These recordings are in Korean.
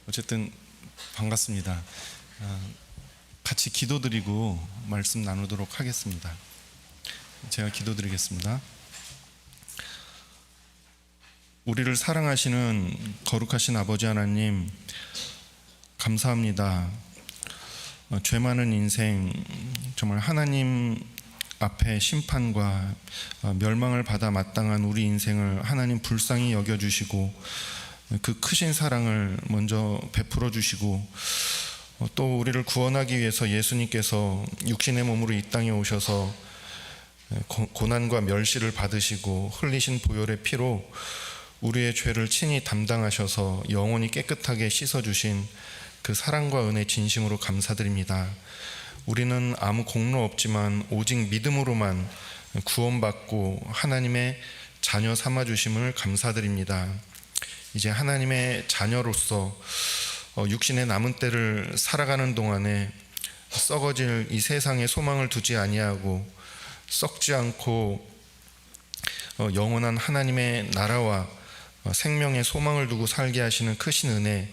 어쨌든 반갑습니다. 같이 기도드리고 말씀 나누도록 하겠습니다. 제가 기도드리겠습니다. 우리를 사랑하시는 거룩하신 아버지 하나님, 감사합니다. 죄 많은 인생, 정말 하나님 앞에 심판과 멸망을 받아 마땅한 우리 인생을 하나님 불쌍히 여겨주시고 그 크신 사랑을 먼저 베풀어 주시고 또 우리를 구원하기 위해서 예수님께서 육신의 몸으로 이 땅에 오셔서 고난과 멸시를 받으시고 흘리신 보혈의 피로 우리의 죄를 친히 담당하셔서 영원히 깨끗하게 씻어주신 그 사랑과 은혜 진심으로 감사드립니다. 우리는 아무 공로 없지만 오직 믿음으로만 구원받고 하나님의 자녀 삼아주심을 감사드립니다. 이제 하나님의 자녀로서 육신의 남은 때를 살아가는 동안에 썩어질 이 세상에 소망을 두지 아니하고 썩지 않고 영원한 하나님의 나라와 생명의 소망을 두고 살게 하시는 크신 은혜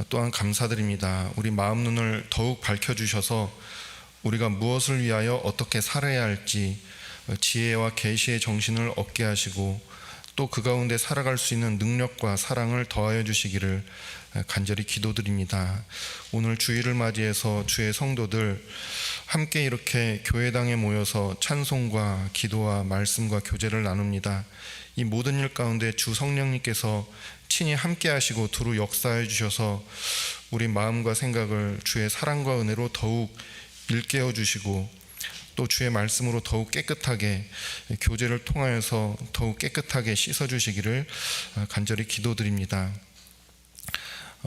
또한 감사드립니다. 우리 마음 눈을 더욱 밝혀주셔서 우리가 무엇을 위하여 어떻게 살아야 할지 지혜와 계시의 정신을 얻게 하시고 또 그 가운데 살아갈 수 있는 능력과 사랑을 더하여 주시기를 간절히 기도드립니다. 오늘 주일을 맞이해서 주의 성도들 함께 이렇게 교회당에 모여서 찬송과 기도와 말씀과 교제를 나눕니다. 이 모든 일 가운데 주 성령님께서 친히 함께 하시고 두루 역사해 주셔서 우리 마음과 생각을 주의 사랑과 은혜로 더욱 일깨워 주시고 또 주의 말씀으로 더욱 깨끗하게 교제를 통하여서 더욱 깨끗하게 씻어주시기를 간절히 기도드립니다.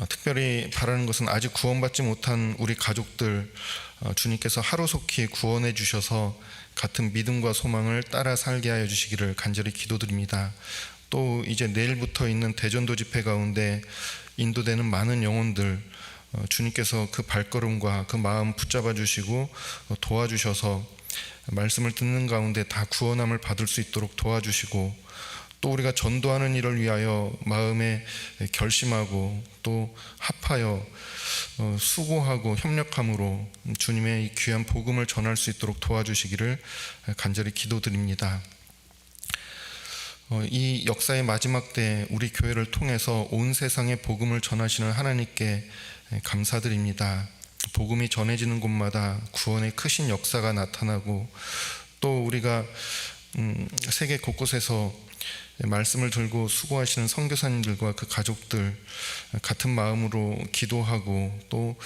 특별히 바라는 것은 아직 구원받지 못한 우리 가족들 주님께서 하루속히 구원해 주셔서 같은 믿음과 소망을 따라 살게 하여 주시기를 간절히 기도드립니다. 또 이제 내일부터 있는 대전도 집회 가운데 인도되는 많은 영혼들 주님께서 그 발걸음과 그 마음 붙잡아 주시고 도와주셔서 말씀을 듣는 가운데 다 구원함을 받을 수 있도록 도와주시고 또 우리가 전도하는 일을 위하여 마음에 결심하고 또 합하여 수고하고 협력함으로 주님의 이 귀한 복음을 전할 수 있도록 도와주시기를 간절히 기도드립니다. 이 역사의 마지막 때 우리 교회를 통해서 온 세상에 복음을 전하시는 하나님께 감사드립니다. 복음이 전해지는 곳마다 구원의 크신 역사가 나타나고 또 우리가 세계 곳곳에서 말씀을 들고 수고하시는 선교사님들과 그 가족들 같은 마음으로 기도하고 또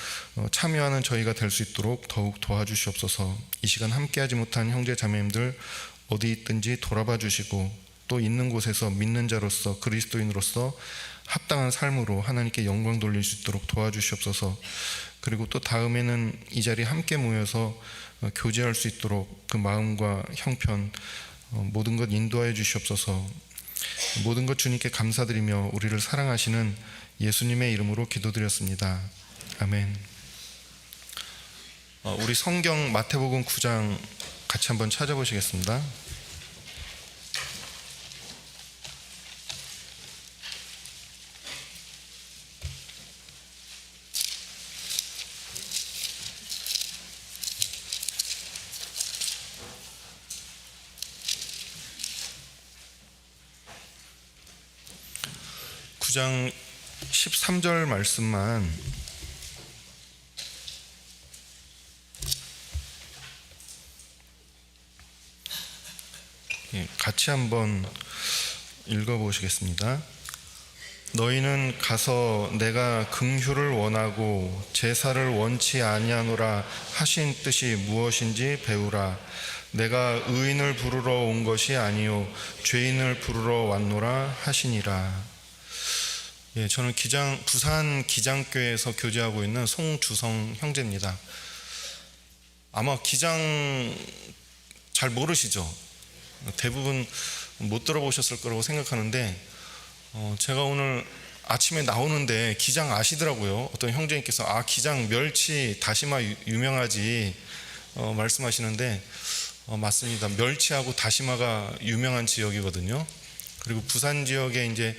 참여하는 저희가 될 수 있도록 더욱 도와주시옵소서. 이 시간 함께하지 못한 형제 자매님들 어디 있든지 돌아봐 주시고 또 있는 곳에서 믿는 자로서 그리스도인으로서 합당한 삶으로 하나님께 영광 돌릴 수 있도록 도와주시옵소서. 그리고 또 다음에는 이 자리에 함께 모여서 교제할 수 있도록 그 마음과 형편 모든 것 인도하여 주시옵소서. 모든 것 주님께 감사드리며 우리를 사랑하시는 예수님의 이름으로 기도드렸습니다. 아멘. 우리 성경 마태복음 9장 같이 한번 찾아보시겠습니다. 구 장 13절 말씀만 같이 한번 읽어보시겠습니다. 너희는 가서 내가 긍휼을 원하고 제사를 원치 아니하노라 하신 뜻이 무엇인지 배우라. 내가 의인을 부르러 온 것이 아니요 죄인을 부르러 왔노라 하시니라. 저는 부산 기장교회에서 교제하고 있는 송주성 형제입니다. 아마 기장 잘 모르시죠? 대부분 못 들어보셨을 거라고 생각하는데 제가 오늘 아침에 나오는데 기장 아시더라고요. 어떤 형제님께서 기장 멸치 다시마 유명하지 말씀하시는데 맞습니다. 멸치하고 다시마가 유명한 지역이거든요. 그리고 부산 지역에 이제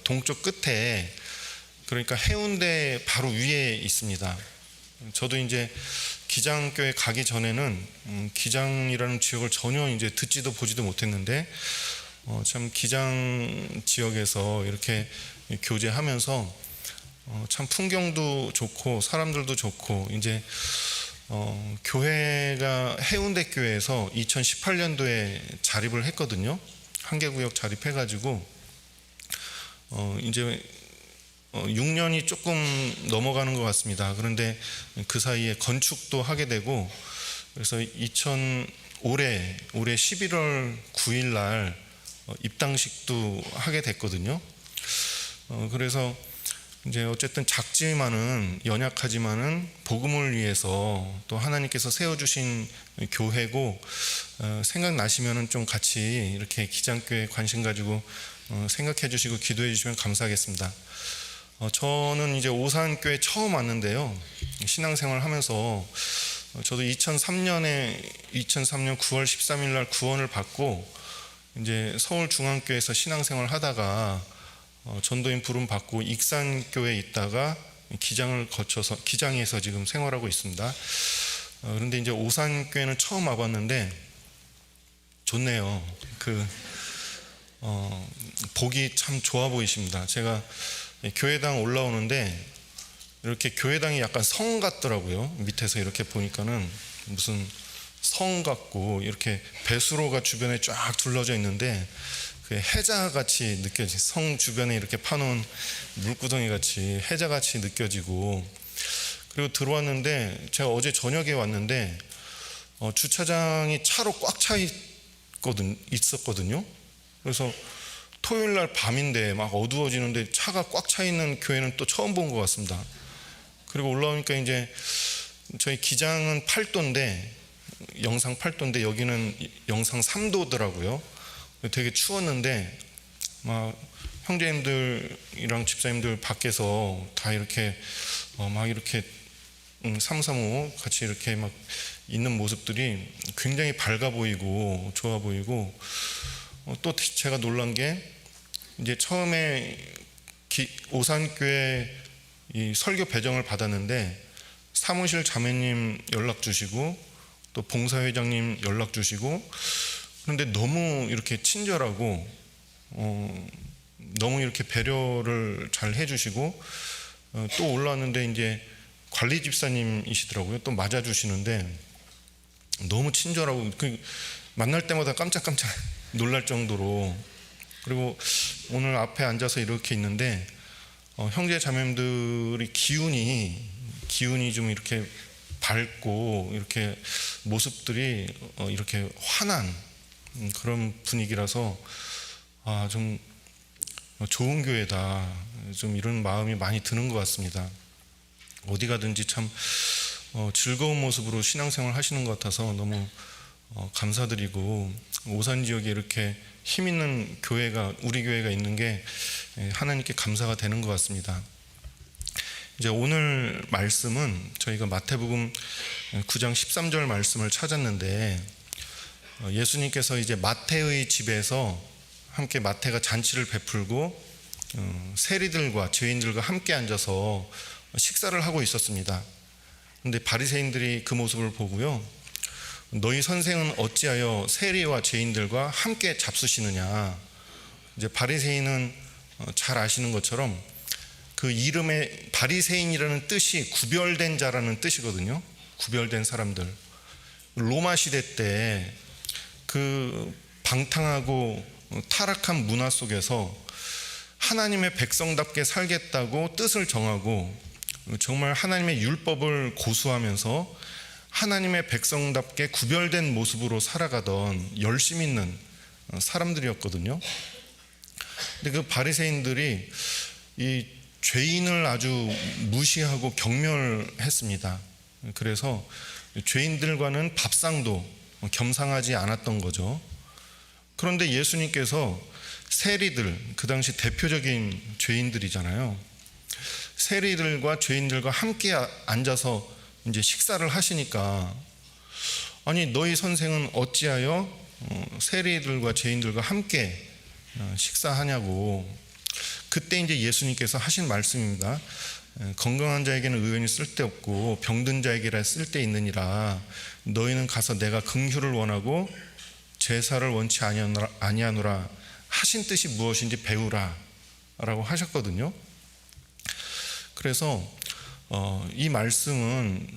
동쪽 끝에 그러니까 해운대 바로 위에 있습니다. 저도 이제 기장교회 가기 전에는 기장이라는 지역을 전혀 이제 듣지도 보지도 못했는데 참 기장 지역에서 이렇게 교제하면서 참 풍경도 좋고 사람들도 좋고 이제 교회가 해운대 교회에서 2018년도에 자립을 했거든요. 한계구역 자립해가지고 이제 6년이 조금 넘어가는 것 같습니다. 그런데 그 사이에 건축도 하게 되고 그래서 올해 11월 9일 날 입당식도 하게 됐거든요. 그래서 이제 어쨌든 작지만은 연약하지만은 복음을 위해서 또 하나님께서 세워주신 교회고 생각나시면은 좀 같이 이렇게 기장교회 관심 가지고 생각해 주시고 기도해 주시면 감사하겠습니다. 저는 이제 오산교회 처음 왔는데요. 신앙생활 하면서 저도 2003년 9월 13일 날 구원을 받고 이제 서울중앙교회에서 신앙생활 하다가 전도인 부름 받고 익산교회에 있다가 기장을 거쳐서 기장에서 지금 생활하고 있습니다. 그런데 이제 오산교회는 처음 와봤는데 좋네요. 보기 참 좋아 보이십니다. 제가 교회당 올라오는데 이렇게 교회당이 약간 성 같더라고요. 밑에서 이렇게 보니까는 무슨 성 같고 이렇게 배수로가 주변에 쫙 둘러져 있는데 그 해자같이 느껴지, 성 주변에 이렇게 파놓은 물구덩이 같이 해자같이 느껴지고, 그리고 들어왔는데 제가 어제 저녁에 왔는데 주차장이 차로 꽉 차 있었거든요. 그래서 토요일 날 밤인데 막 어두워지는데 차가 꽉 차 있는 교회는 또 처음 본 것 같습니다. 그리고 올라오니까 이제 저희 기장은 8도인데 영상 8도인데 여기는 영상 3도더라고요. 되게 추웠는데 막 형제님들이랑 집사님들 밖에서 다 이렇게 막 이렇게 335 같이 이렇게 막 있는 모습들이 굉장히 밝아 보이고 좋아 보이고, 또 제가 놀란 게 이제 처음에 오산교회 이 설교 배정을 받았는데 사무실 자매님 연락 주시고 또 봉사회장님 연락 주시고, 그런데 너무 이렇게 친절하고 너무 이렇게 배려를 잘 해주시고, 또 올라왔는데 이제 관리 집사님이시더라고요. 또 맞아주시는데 너무 친절하고 만날 때마다 깜짝깜짝 놀랄 정도로. 그리고 오늘 앞에 앉아서 이렇게 있는데 형제 자매들이 기운이 좀 이렇게 밝고 이렇게 모습들이 이렇게 환한 그런 분위기라서 좀 좋은 교회다, 좀 이런 마음이 많이 드는 것 같습니다. 어디 가든지 참 즐거운 모습으로 신앙생활 하시는 것 같아서 너무 감사드리고, 오산 지역에 이렇게 힘 있는 교회가, 우리 교회가 있는 게 하나님께 감사가 되는 것 같습니다. 이제 오늘 말씀은 저희가 마태복음 9장 13절 말씀을 찾았는데, 예수님께서 이제 마태의 집에서 함께 마태가 잔치를 베풀고 세리들과 죄인들과 함께 앉아서 식사를 하고 있었습니다. 그런데 바리새인들이 그 모습을 보고요, 너희 선생은 어찌하여 세리와 죄인들과 함께 잡수시느냐. 이제 바리새인은 잘 아시는 것처럼 그 이름의 바리새인이라는 뜻이 구별된 자라는 뜻이거든요. 구별된 사람들. 로마 시대 때 그 방탕하고 타락한 문화 속에서 하나님의 백성답게 살겠다고 뜻을 정하고 정말 하나님의 율법을 고수하면서 하나님의 백성답게 구별된 모습으로 살아가던 열심 있는 사람들이었거든요. 근데 그 바리새인들이 이 죄인을 아주 무시하고 경멸했습니다. 그래서 죄인들과는 밥상도 겸상하지 않았던 거죠. 그런데 예수님께서 세리들, 그 당시 대표적인 죄인들이잖아요. 세리들과 죄인들과 함께 앉아서 이제 식사를 하시니까, 아니 너희 선생은 어찌하여 세리들과 죄인들과 함께 식사하냐고. 그때 이제 예수님께서 하신 말씀입니다. 건강한 자에게는 의원이 쓸데없고 병든 자에게라 쓸데있느니라. 너희는 가서 내가 긍휼을 원하고 제사를 원치 아니하노라 하신 뜻이 무엇인지 배우라 라고 하셨거든요. 그래서 이 말씀은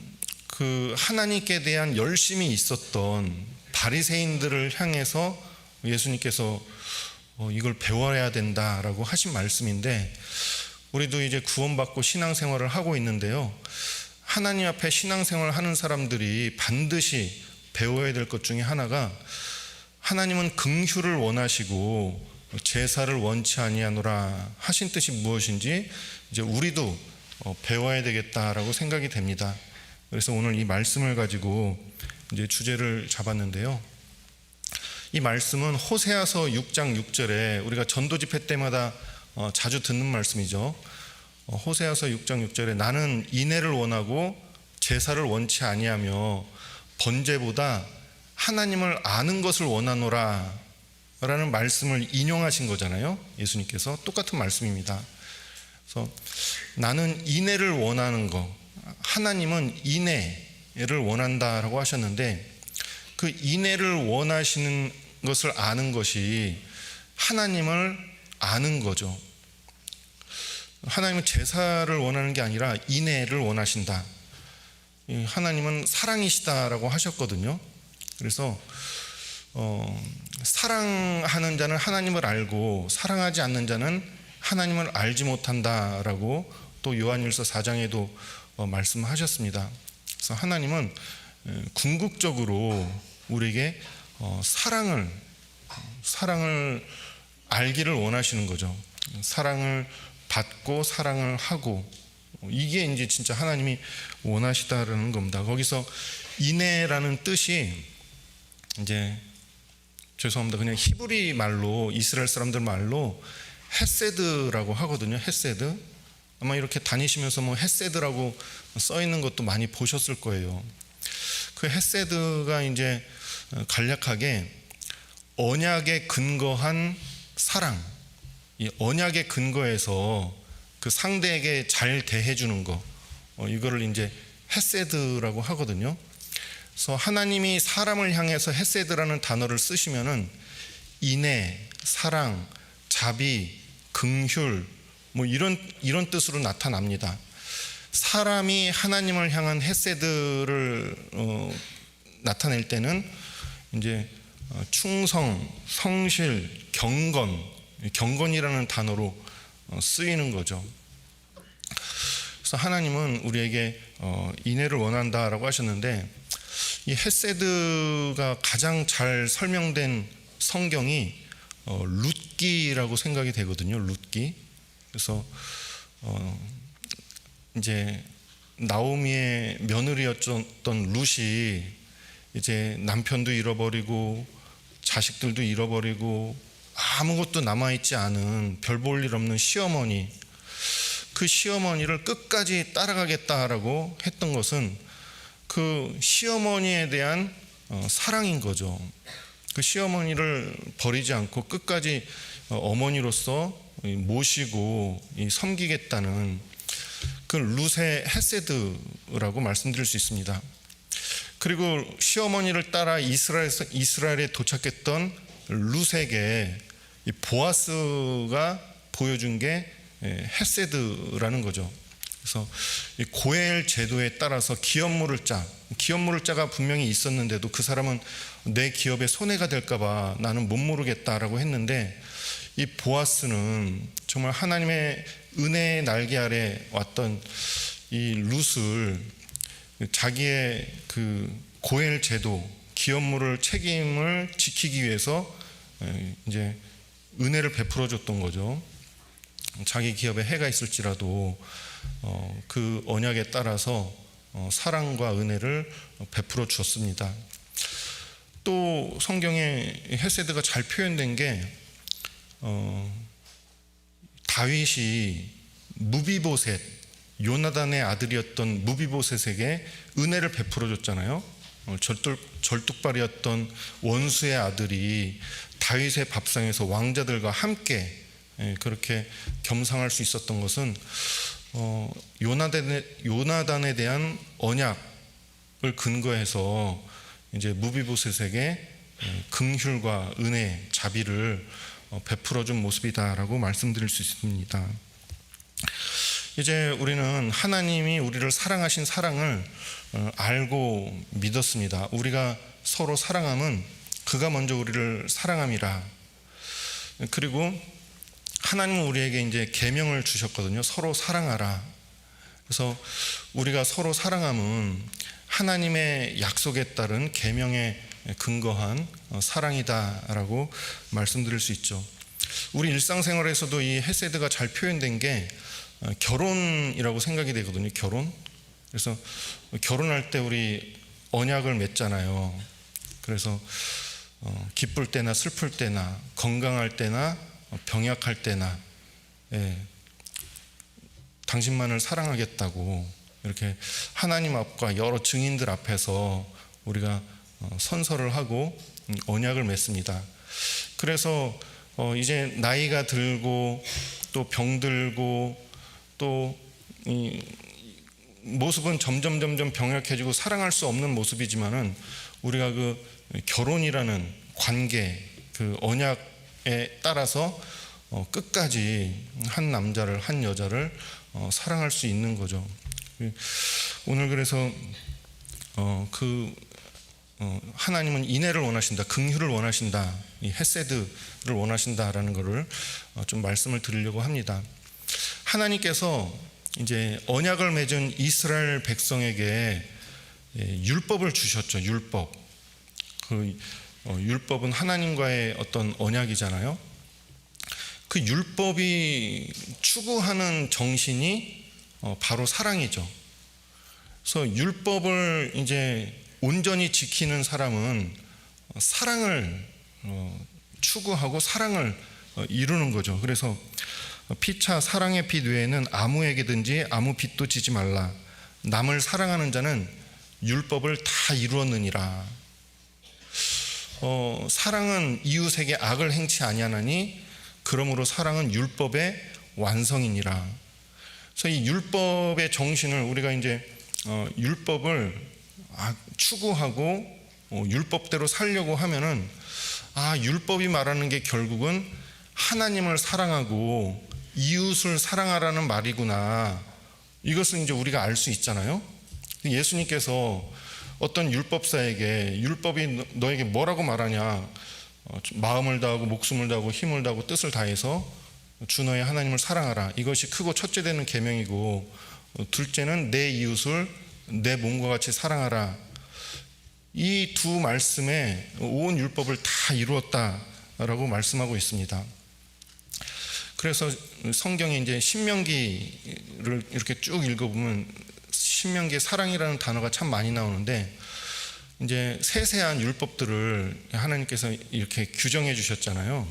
그 하나님께 대한 열심이 있었던 바리새인들을 향해서 예수님께서 이걸 배워야 된다라고 하신 말씀인데, 우리도 이제 구원받고 신앙생활을 하고 있는데요, 하나님 앞에 신앙생활을 하는 사람들이 반드시 배워야 될 것 중에 하나가, 하나님은 긍휼을 원하시고 제사를 원치 아니하노라 하신 뜻이 무엇인지 이제 우리도 배워야 되겠다라고 생각이 됩니다. 그래서 오늘 이 말씀을 가지고 이제 주제를 잡았는데요, 이 말씀은 호세아서 6장 6절에 우리가 전도 집회 때마다 자주 듣는 말씀이죠. 호세아서 6장 6절에 나는 인애를 원하고 제사를 원치 아니하며 번제보다 하나님을 아는 것을 원하노라 라는 말씀을 인용하신 거잖아요. 예수님께서 똑같은 말씀입니다. 그래서 나는 인애를 원하는 거, 하나님은 인애를 원한다라고 하셨는데, 그 인애를 원하시는 것을 아는 것이 하나님을 아는 거죠. 하나님은 제사를 원하는 게 아니라 인애를 원하신다. 하나님은 사랑이시다라고 하셨거든요. 그래서 사랑하는 자는 하나님을 알고 사랑하지 않는 자는 하나님을 알지 못한다라고 또 요한일서 4장에도 말씀하셨습니다. 그래서 하나님은 궁극적으로 우리에게 사랑을 알기를 원하시는 거죠. 사랑을 받고 사랑을 하고, 이게 이제 진짜 하나님이 원하시다라는 겁니다. 거기서 인애라는 뜻이 이제, 죄송합니다, 그냥 히브리 말로, 이스라엘 사람들 말로 헤세드라고 하거든요. 헤세드. 아마 이렇게 다니시면서 뭐 헤세드라고 써 있는 것도 많이 보셨을 거예요. 그 헤세드가 이제 간략하게 언약에 근거한 사랑, 이 언약에 근거해서 그 상대에게 잘 대해주는 거, 이거를 이제 헤세드라고 하거든요. 그래서 하나님이 사람을 향해서 헤세드라는 단어를 쓰시면은 인애, 사랑, 자비, 긍휼, 뭐 이런 뜻으로 나타납니다. 사람이 하나님을 향한 헤세드를 나타낼 때는 이제 충성, 성실, 경건이라는 단어로 쓰이는 거죠. 그래서 하나님은 우리에게 인애를 원한다라고 하셨는데, 이 헤세드가 가장 잘 설명된 성경이 룻기라고 생각이 되거든요. 룻기. 그래서 이제 나오미의 며느리였던 룻이 이제 남편도 잃어버리고 자식들도 잃어버리고 아무것도 남아있지 않은 별 볼 일 없는 시어머니, 그 시어머니를 끝까지 따라가겠다라고 했던 것은 그 시어머니에 대한 사랑인 거죠. 그 시어머니를 버리지 않고 끝까지 어머니로서 모시고 섬기겠다는 그 룻의 헤세드라고 말씀드릴 수 있습니다. 그리고 시어머니를 따라 이스라엘에 도착했던 룻에게 이 보아스가 보여준 게 헤세드라는 거죠. 그래서 이 고엘 제도에 따라서 기업물을 자가 분명히 있었는데도 그 사람은 내 기업에 손해가 될까봐 나는 못 모르겠다라고 했는데, 이 보아스는 정말 하나님의 은혜의 날개 아래 왔던 이 룻을 자기의 그 고엘 제도, 기업물을 책임을 지키기 위해서 이제 은혜를 베풀어 줬던 거죠. 자기 기업에 해가 있을지라도 그 언약에 따라서 사랑과 은혜를 베풀어 주었습니다. 또 성경에 헤세드가 잘 표현된 게 다윗이 무비보셋, 요나단의 아들이었던 무비보셋에게 은혜를 베풀어 줬잖아요. 절뚝발이었던 원수의 아들이 다윗의 밥상에서 왕자들과 함께 그렇게 겸상할 수 있었던 것은 요나단에 대한 언약을 근거해서 이제 무비보셋에게 긍휼과 은혜, 자비를 베풀어준 모습이다라고 말씀드릴 수 있습니다. 이제 우리는 하나님이 우리를 사랑하신 사랑을 알고 믿었습니다. 우리가 서로 사랑함은 그가 먼저 우리를 사랑함이라. 그리고 하나님은 우리에게 이제 계명을 주셨거든요. 서로 사랑하라. 그래서 우리가 서로 사랑함은 하나님의 약속에 따른 계명에 근거한 사랑이다라고 말씀드릴 수 있죠. 우리 일상생활에서도 이 헤세드가 잘 표현된 게 결혼이라고 생각이 되거든요. 결혼. 그래서 결혼할 때 우리 언약을 맺잖아요. 그래서 기쁠 때나 슬플 때나 건강할 때나 병약할 때나 당신만을 사랑하겠다고 이렇게 하나님 앞과 여러 증인들 앞에서 우리가 선서를 하고 언약을 맺습니다. 그래서 이제 나이가 들고 또 병들고 또 이 모습은 점점 병약해지고 사랑할 수 없는 모습이지만은 우리가 그 결혼이라는 관계, 그 언약에 따라서 끝까지 한 남자를 한 여자를 사랑할 수 있는 거죠. 오늘 그래서 하나님은 인애를 원하신다, 긍휼을 원하신다, 이 헤세드를 원하신다라는 것을 좀 말씀을 드리려고 합니다. 하나님께서 이제 언약을 맺은 이스라엘 백성에게 율법을 주셨죠. 율법. 그 율법은 하나님과의 어떤 언약이잖아요. 그 율법이 추구하는 정신이 바로 사랑이죠. 그래서 율법을 이제 온전히 지키는 사람은 사랑을 추구하고 사랑을 이루는 거죠. 그래서 피차 사랑의 빛 외에는 아무에게든지 아무 빚도 지지 말라. 남을 사랑하는 자는 율법을 다 이루었느니라. 사랑은 이웃에게 악을 행치 아니하나니 그러므로 사랑은 율법의 완성이니라. 그래서 이 율법의 정신을 우리가 이제 율법을 추구하고 율법대로 살려고 하면은 율법이 말하는 게 결국은 하나님을 사랑하고 이웃을 사랑하라는 말이구나. 이것을 이제 우리가 알 수 있잖아요. 예수님께서 어떤 율법사에게 율법이 너에게 뭐라고 말하냐, 마음을 다하고 목숨을 다하고 힘을 다하고 뜻을 다해서 주 너의 하나님을 사랑하라. 이것이 크고 첫째 되는 계명이고 둘째는 내 이웃을 내 몸과 같이 사랑하라. 이 두 말씀에 온 율법을 다 이루었다라고 말씀하고 있습니다. 그래서 성경에 이제 신명기를 이렇게 쭉 읽어보면 신명기에 사랑이라는 단어가 참 많이 나오는데 이제 세세한 율법들을 하나님께서 이렇게 규정해 주셨잖아요.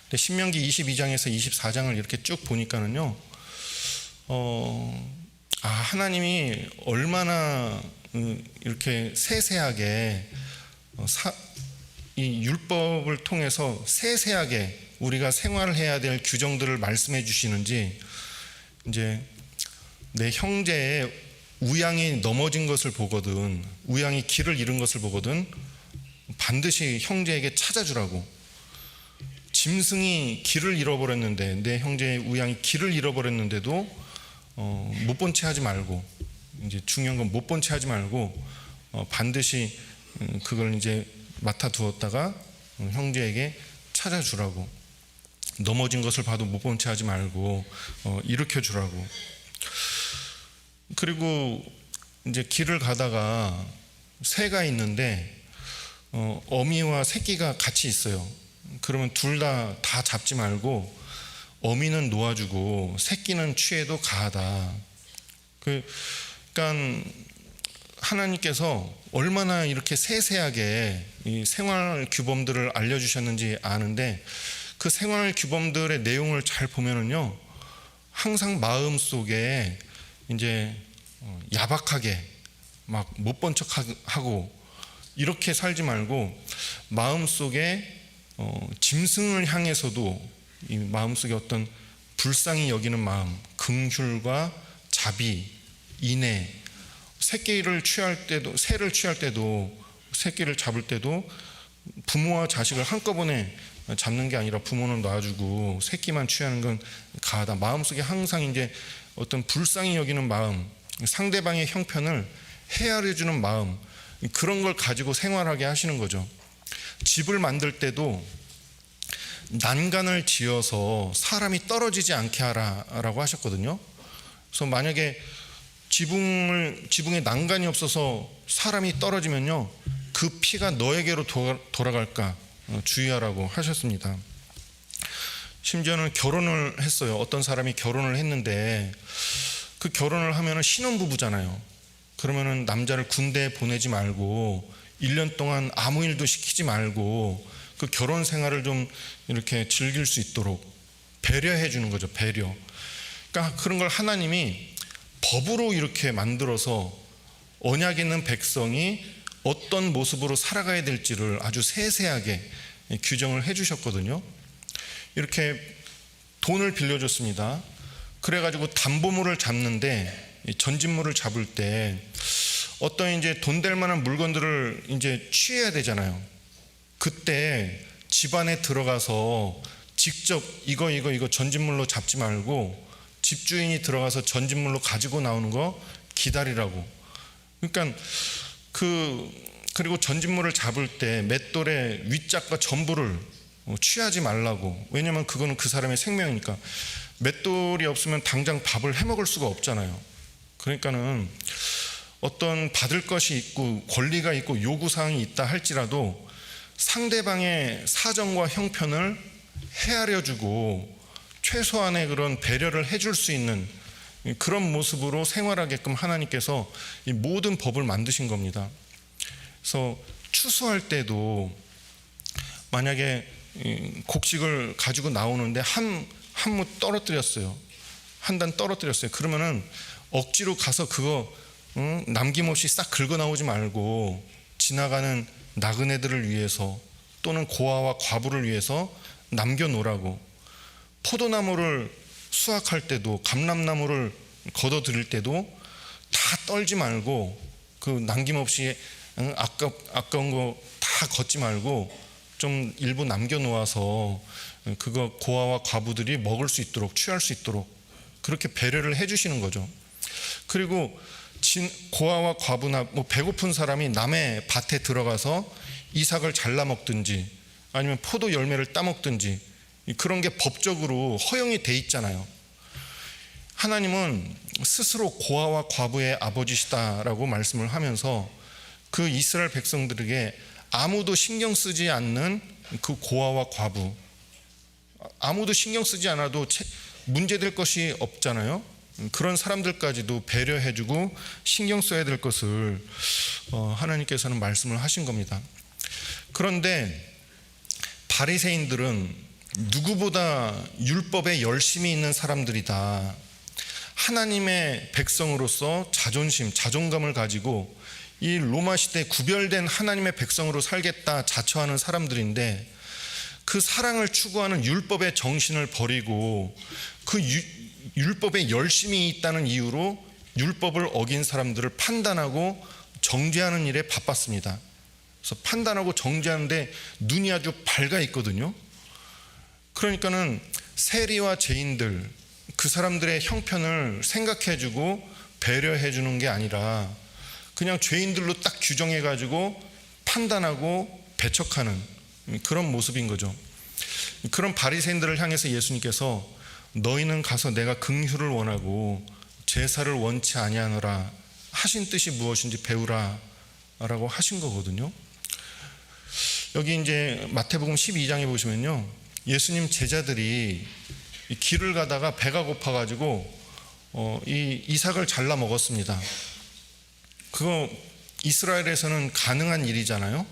근데 신명기 22장에서 24장을 이렇게 쭉 보니까는요, 하나님이 얼마나 이렇게 세세하게 이 율법을 통해서 세세하게 우리가 생활을 해야 될 규정들을 말씀해 주시는지, 이제 내 형제의 우양이 넘어진 것을 보거든, 우양이 길을 잃은 것을 보거든 반드시 형제에게 찾아주라고. 짐승이 길을 잃어버렸는데, 내 형제의 우양이 길을 잃어버렸는데도 못 본 채 하지 말고, 이제 중요한 건 못 본 채 하지 말고 반드시 그걸 이제 맡아 두었다가 형제에게 찾아주라고. 넘어진 것을 봐도 못 본 채 하지 말고 일으켜 주라고. 그리고 이제 길을 가다가 새가 있는데 어미와 새끼가 같이 있어요. 그러면 둘 다 잡지 말고 어미는 놓아주고 새끼는 취해도 가하다. 그러니까 하나님께서 얼마나 이렇게 세세하게 이 생활 규범들을 알려주셨는지 아는데, 그 생활 규범들의 내용을 잘 보면은요, 항상 마음 속에 이제 야박하게 막 못 본 척하고 이렇게 살지 말고 마음 속에 짐승을 향해서도 이 마음속에 어떤 불쌍히 여기는 마음, 긍휼과 자비, 인애, 새끼를 취할 때도, 새를 취할 때도, 새끼를 잡을 때도 부모와 자식을 한꺼번에 잡는 게 아니라 부모는 놔주고 새끼만 취하는 건 가하다. 마음속에 항상 이제 어떤 불쌍히 여기는 마음, 상대방의 형편을 헤아려 주는 마음, 그런 걸 가지고 생활하게 하시는 거죠. 집을 만들 때도 난간을 지어서 사람이 떨어지지 않게 하라라고 하셨거든요. 그래서 만약에 지붕에 난간이 없어서 사람이 떨어지면요, 그 피가 너에게로 돌아갈까 주의하라고 하셨습니다. 심지어는 결혼을 했어요. 어떤 사람이 결혼을 했는데 그 결혼을 하면은 신혼부부잖아요. 그러면은 남자를 군대에 보내지 말고 1년 동안 아무 일도 시키지 말고 그 결혼 생활을 좀 이렇게 즐길 수 있도록 배려해 주는 거죠. 배려. 그러니까 그런 걸 하나님이 법으로 이렇게 만들어서 언약 있는 백성이 어떤 모습으로 살아가야 될지를 아주 세세하게 규정을 해 주셨거든요. 이렇게 돈을 빌려줬습니다. 그래가지고 담보물을 잡는데, 전진물을 잡을 때 어떤 이제 돈 될 만한 물건들을 이제 취해야 되잖아요. 그때 집안에 들어가서 직접 이거 전진물로 잡지 말고 집주인이 들어가서 전진물로 가지고 나오는 거 기다리라고. 그러니까 그리고 전진물을 잡을 때 맷돌의 윗짝과 전부를 취하지 말라고. 왜냐면 그거는 그 사람의 생명이니까. 맷돌이 없으면 당장 밥을 해 먹을 수가 없잖아요. 그러니까는 어떤 받을 것이 있고 권리가 있고 요구사항이 있다 할지라도 상대방의 사정과 형편을 헤아려주고 최소한의 그런 배려를 해줄 수 있는 그런 모습으로 생활하게끔 하나님께서 이 모든 법을 만드신 겁니다. 그래서 추수할 때도 만약에 곡식을 가지고 나오는데 한 무 떨어뜨렸어요. 한 단 떨어뜨렸어요. 그러면은 억지로 가서 그거 남김없이 싹 긁어 나오지 말고 지나가는 나그네들을 위해서 또는 고아와 과부를 위해서 남겨놓으라고. 포도나무를 수확할 때도 감람나무를 걷어들일 때도 다 떨지 말고 그 남김없이 아까운 거 다 걷지 말고 좀 일부 남겨놓아서 그거 고아와 과부들이 먹을 수 있도록 취할 수 있도록 그렇게 배려를 해주시는 거죠. 그리고 고아와 과부나 뭐 배고픈 사람이 남의 밭에 들어가서 이삭을 잘라 먹든지 아니면 포도 열매를 따 먹든지 그런 게 법적으로 허용이 돼 있잖아요. 하나님은 스스로 고아와 과부의 아버지시다라고 말씀을 하면서 그 이스라엘 백성들에게 아무도 신경 쓰지 않는 그 고아와 과부, 아무도 신경 쓰지 않아도 문제될 것이 없잖아요. 그런 사람들까지도 배려해주고 신경 써야 될 것을 하나님께서는 말씀을 하신 겁니다. 그런데 바리새인들은 누구보다 율법에 열심히 있는 사람들이다. 하나님의 백성으로서 자존심, 자존감을 가지고 이 로마 시대에 구별된 하나님의 백성으로 살겠다 자처하는 사람들인데 그 사랑을 추구하는 율법의 정신을 버리고 그 율법에 열심히 있다는 이유로 율법을 어긴 사람들을 판단하고 정죄하는 일에 바빴습니다. 그래서 판단하고 정죄하는데 눈이 아주 밝아 있거든요. 그러니까는 세리와 죄인들, 그 사람들의 형편을 생각해주고 배려해주는 게 아니라 그냥 죄인들로 딱 규정해가지고 판단하고 배척하는 그런 모습인 거죠. 그런 바리새인들을 향해서 예수님께서 너희는 가서 내가 긍휼을 원하고 제사를 원치 아니하노라 하신 뜻이 무엇인지 배우라 라고 하신 거거든요. 여기 이제 마태복음 12장에 보시면요, 예수님 제자들이 길을 가다가 배가 고파가지고 이 이삭을 잘라 먹었습니다. 그거 이스라엘에서는 가능한 일이잖아요.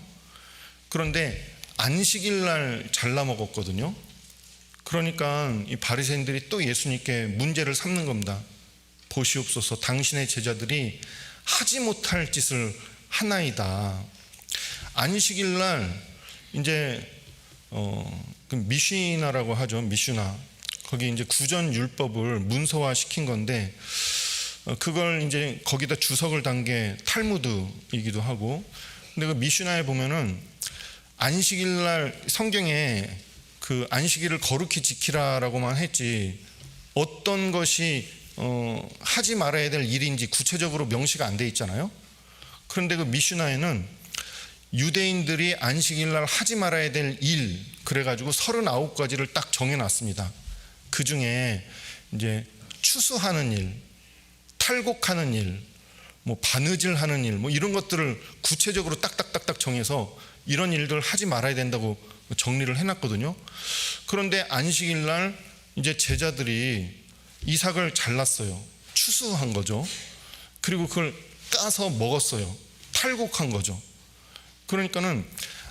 그런데 안식일 날 잘라 먹었거든요. 그러니까 이 바리새인들이 또 예수님께 문제를 삼는 겁니다. 보시옵소서, 당신의 제자들이 하지 못할 짓을 하나이다. 안식일 날 이제 그 미슈나라고 하죠. 미슈나. 거기 이제 구전 율법을 문서화 시킨 건데, 그걸 이제 거기다 주석을 단 게 탈무드이기도 하고. 근데 그 미슈나에 보면은 안식일날 성경에 그 안식일을 거룩히 지키라라고만 했지 어떤 것이 하지 말아야 될 일인지 구체적으로 명시가 안 돼 있잖아요. 그런데 그 미슈나에는 유대인들이 안식일날 하지 말아야 될 일, 그래가지고 39가지를 딱 정해놨습니다. 그 중에 이제 추수하는 일, 탈곡하는 일, 뭐 바느질하는 일, 뭐 이런 것들을 구체적으로 딱딱딱딱 정해서 이런 일들 하지 말아야 된다고 정리를 해놨거든요. 그런데 안식일날 이제 제자들이 이삭을 잘랐어요. 추수한 거죠. 그리고 그걸 까서 먹었어요. 탈곡한 거죠. 그러니까는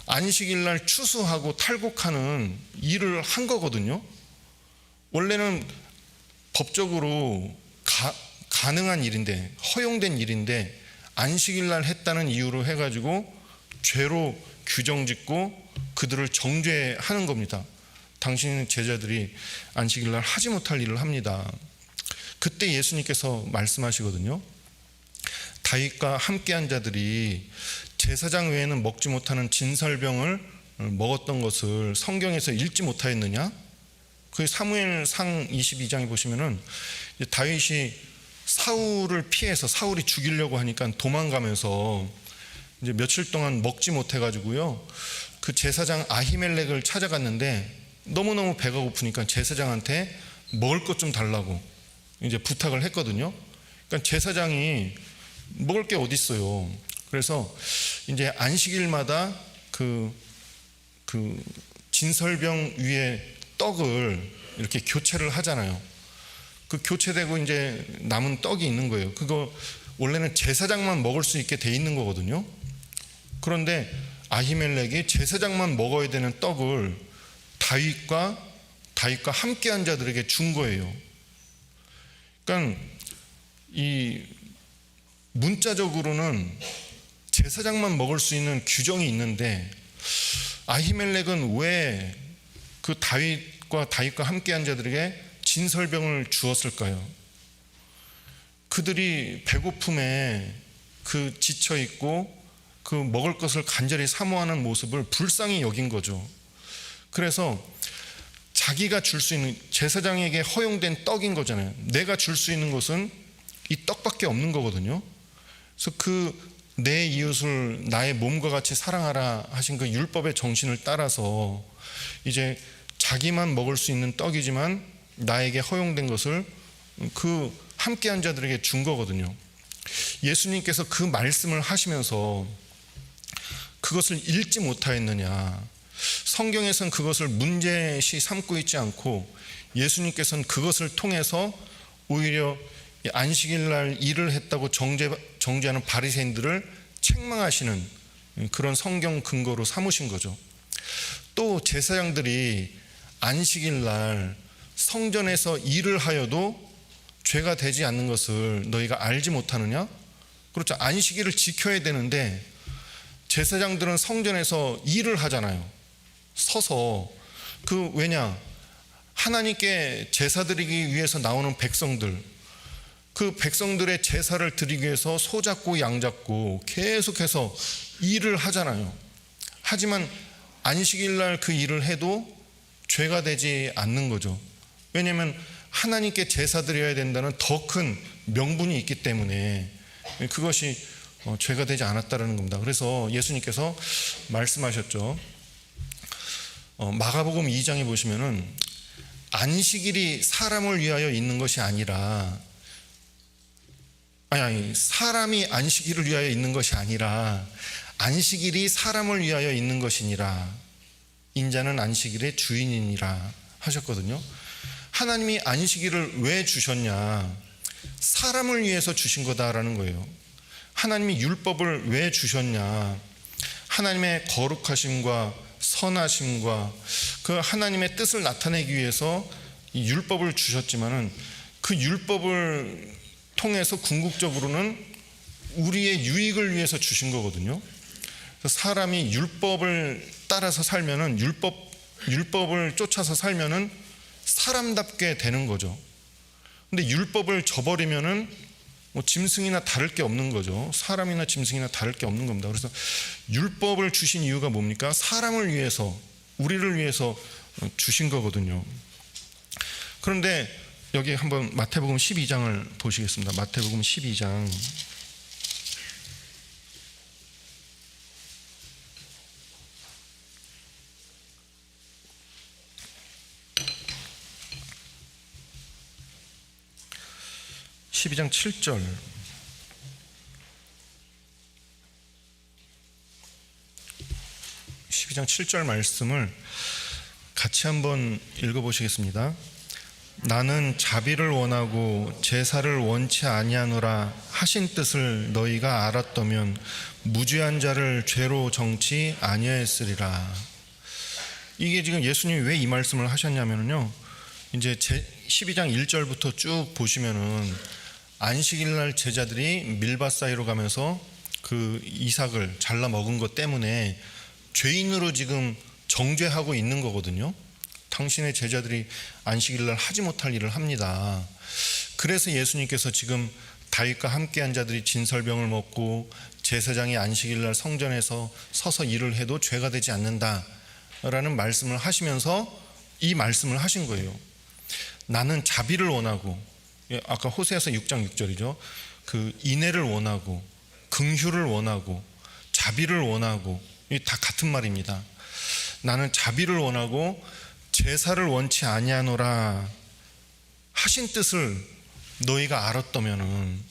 안식일날 추수하고 탈곡하는 일을 한 거거든요. 원래는 법적으로 가능한 일인데, 허용된 일인데 안식일날 했다는 이유로 해가지고 죄로 규정짓고 그들을 정죄하는 겁니다. 당신 제자들이 안식일날 하지 못할 일을 합니다. 그때 예수님께서 말씀하시거든요. 다윗과 함께한 자들이 제사장 외에는 먹지 못하는 진설병을 먹었던 것을 성경에서 읽지 못하였느냐? 그 사무엘상 22장에 보시면은 다윗이 사울을 피해서, 사울이 죽이려고 하니까 도망가면서 이제 며칠 동안 먹지 못해가지고요, 그 제사장 아히멜렉을 찾아갔는데 너무너무 배가 고프니까 제사장한테 먹을 것 좀 달라고 이제 부탁을 했거든요. 그러니까 제사장이 먹을 게 어디 있어요. 그래서 이제 안식일마다 그 진설병 위에 떡을 이렇게 교체를 하잖아요. 그 교체되고 이제 남은 떡이 있는 거예요. 그거 원래는 제사장만 먹을 수 있게 돼 있는 거거든요. 그런데 아히멜렉이 제사장만 먹어야 되는 떡을 다윗과 함께한 자들에게 준 거예요. 그러니까 이 문자적으로는 제사장만 먹을 수 있는 규정이 있는데 아히멜렉은 왜 그 다윗과 함께한 자들에게 진설병을 주었을까요? 그들이 배고픔에 그 지쳐 있고 그 먹을 것을 간절히 사모하는 모습을 불쌍히 여긴 거죠. 그래서 자기가 줄 수 있는, 제사장에게 허용된 떡인 거잖아요. 내가 줄 수 있는 것은 이 떡밖에 없는 거거든요. 그래서 그 내 이웃을 나의 몸과 같이 사랑하라 하신 그 율법의 정신을 따라서 이제 자기만 먹을 수 있는 떡이지만 나에게 허용된 것을 그 함께한 자들에게 준 거거든요. 예수님께서 그 말씀을 하시면서 그것을 읽지 못하였느냐, 성경에서는 그것을 문제시 삼고 있지 않고 예수님께서는 그것을 통해서 오히려 안식일날 일을 했다고 정죄하는 바리새인들을 책망하시는 그런 성경 근거로 삼으신 거죠. 또 제사장들이 안식일날 성전에서 일을 하여도 죄가 되지 않는 것을 너희가 알지 못하느냐? 그렇죠. 안식일을 지켜야 되는데 제사장들은 성전에서 일을 하잖아요. 서서. 왜냐? 하나님께 제사 드리기 위해서 나오는 백성들, 그 백성들의 제사를 드리기 위해서 소 잡고 양 잡고 계속해서 일을 하잖아요. 하지만 안식일날 그 일을 해도 죄가 되지 않는 거죠. 왜냐하면 하나님께 제사 드려야 된다는 더 큰 명분이 있기 때문에 그것이 죄가 되지 않았다는 겁니다. 그래서 예수님께서 말씀하셨죠. 마가복음 2장에 보시면은 안식일이 사람을 위하여 있는 것이 아니라, 사람이 안식일을 위하여 있는 것이 아니라 안식일이 사람을 위하여 있는 것이니라. 인자는 안식일의 주인이니라 하셨거든요. 하나님이 안식일을 왜 주셨냐? 사람을 위해서 주신 거다라는 거예요. 하나님이 율법을 왜 주셨냐? 하나님의 거룩하심과 선하심과 그 하나님의 뜻을 나타내기 위해서 이 율법을 주셨지만은 그 율법을 통해서 궁극적으로는 우리의 유익을 위해서 주신 거거든요. 그래서 사람이 율법을 따라서 살면은 율법 율법을 쫓아서 살면은 사람답게 되는 거죠. 근데 율법을 저버리면은 뭐 짐승이나 다를 게 없는 거죠. 사람이나 짐승이나 다를 게 없는 겁니다. 그래서 율법을 주신 이유가 뭡니까? 사람을 위해서, 우리를 위해서 주신 거거든요. 그런데 여기 한번 마태복음 12장을 보시겠습니다. 마태복음 12장 12장 7절. 말씀을 같이 한번 읽어보시겠습니다. 나는 자비를 원하고 제사를 원치 아니하노라 하신 뜻을 너희가 알았더면 무죄한 자를 죄로 정치 아니하였으리라. 이게 지금 예수님이 왜 이 말씀을 하셨냐면요, 이제 12장 1절부터 쭉 보시면은 안식일 날 제자들이 밀밭 사이로 가면서 그 이삭을 잘라 먹은 것 때문에 죄인으로 지금 정죄하고 있는 거거든요. 당신의 제자들이 안식일 날 하지 못할 일을 합니다. 그래서 예수님께서 지금 다윗과 함께한 자들이 진설병을 먹고 제사장이 안식일 날 성전에서 서서 일을 해도 죄가 되지 않는다라는 말씀을 하시면서 이 말씀을 하신 거예요. 나는 자비를 원하고, 아까 호세아서 6장 6절이죠. 그 인애를 원하고 긍휼을 원하고 자비를 원하고, 이게 다 같은 말입니다. 나는 자비를 원하고 제사를 원치 아니하노라 하신 뜻을 너희가 알았다면은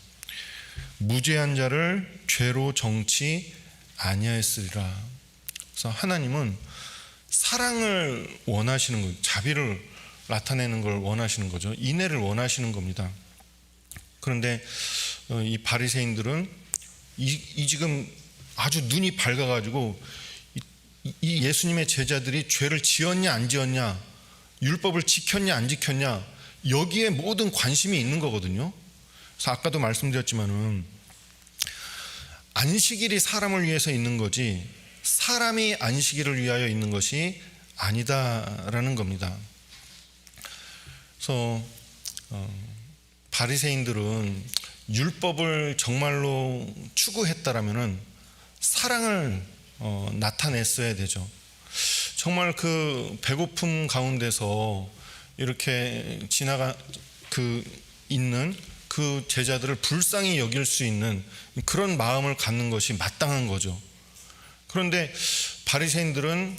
무죄한 자를 죄로 정치 아니하였으리라. 그래서 하나님은 사랑을 원하시는 거예요. 자비를 나타내는 걸 원하시는 거죠. 인애를 원하시는 겁니다. 그런데 이 바리새인들은 이 지금 아주 눈이 밝아가지고 이 예수님의 제자들이 죄를 지었냐 안 지었냐, 율법을 지켰냐 안 지켰냐, 여기에 모든 관심이 있는 거거든요. 그래서 아까도 말씀드렸지만은 안식일이 사람을 위해서 있는 거지 사람이 안식일을 위하여 있는 것이 아니다라는 겁니다. 그래서 바리새인들은 율법을 정말로 추구했다라면은 사랑을 나타냈어야 되죠. 정말 그 배고픔 가운데서 이렇게 있는 그 제자들을 불쌍히 여길 수 있는 그런 마음을 갖는 것이 마땅한 거죠. 그런데 바리새인들은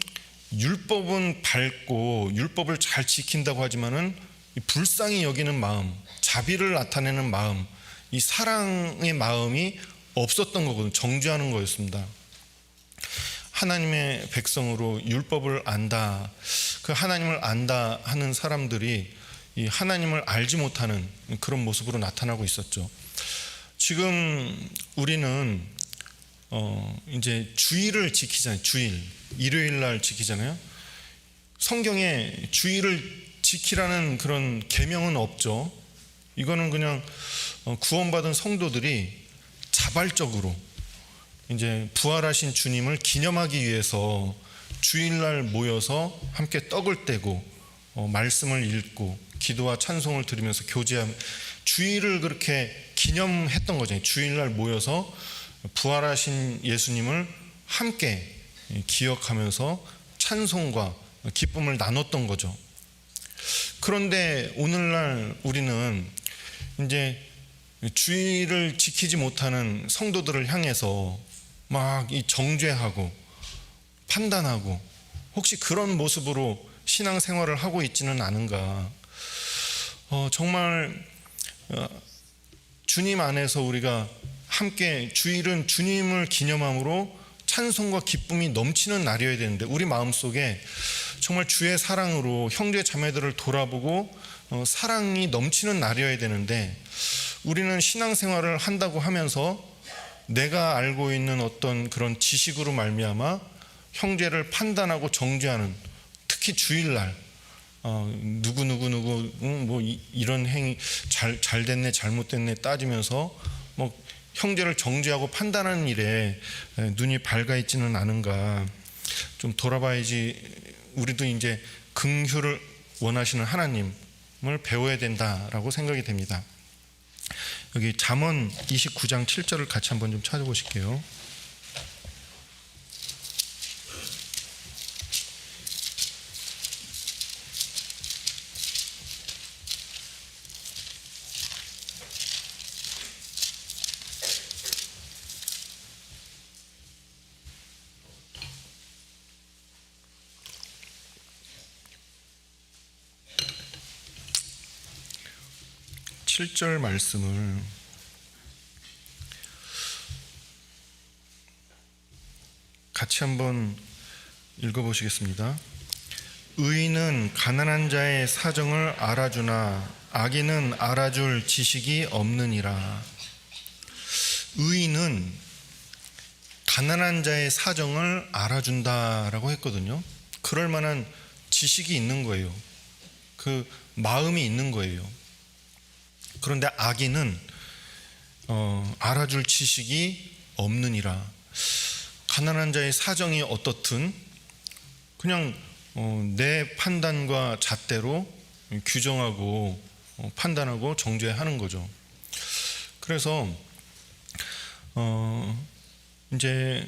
율법은 밟고 율법을 잘 지킨다고 하지만은 불쌍히 여기는 마음, 자비를 나타내는 마음, 이 사랑의 마음이 없었던 거거든요. 정죄하는 거였습니다. 하나님의 백성으로 율법을 안다, 그 하나님을 안다 하는 사람들이 이 하나님을 알지 못하는 그런 모습으로 나타나고 있었죠. 지금 우리는 이제 주일을 지키잖아요. 주일, 일요일 날 지키잖아요. 성경에 주일을 지키라는 그런 계명은 없죠. 이거는 그냥 구원받은 성도들이 자발적으로 이제 부활하신 주님을 기념하기 위해서 주일날 모여서 함께 떡을 떼고 말씀을 읽고 기도와 찬송을 드리면서 교제하며 주일을 그렇게 기념했던 거죠. 주일날 모여서 부활하신 예수님을 함께 기억하면서 찬송과 기쁨을 나눴던 거죠. 그런데 오늘날 우리는 이제 주일을 지키지 못하는 성도들을 향해서 막 이 정죄하고 판단하고, 혹시 그런 모습으로 신앙생활을 하고 있지는 않은가. 정말 주님 안에서 우리가 함께, 주일은 주님을 기념함으로 찬송과 기쁨이 넘치는 날이어야 되는데 우리 마음속에 정말 주의 사랑으로 형제 자매들을 돌아보고 사랑이 넘치는 날이어야 되는데, 우리는 신앙생활을 한다고 하면서 내가 알고 있는 어떤 그런 지식으로 말미암아 형제를 판단하고 정죄하는, 특히 주일날 누구 뭐 이런 행위 잘 됐네 잘못됐네 따지면서 뭐 형제를 정죄하고 판단하는 일에 눈이 밝아 있지는 않은가. 좀 돌아봐야지 우리도 이제 긍휼을 원하시는 하나님을 배워야 된다라고 생각이 됩니다. 여기 잠언 29장 7절을 같이 한번 좀 찾아보실게요. 칠 절 말씀을 같이 한번 읽어보시겠습니다. 의인은 가난한 자의 사정을 알아주나 악인은 알아줄 지식이 없느니라. 의인은 가난한 자의 사정을 알아준다라고 했거든요. 그럴 만한 지식이 있는 거예요. 그 마음이 있는 거예요. 그런데 악인은 알아줄 지식이 없느니라. 가난한 자의 사정이 어떻든 그냥 내 판단과 잣대로 규정하고 판단하고 정죄하는 거죠. 그래서 이제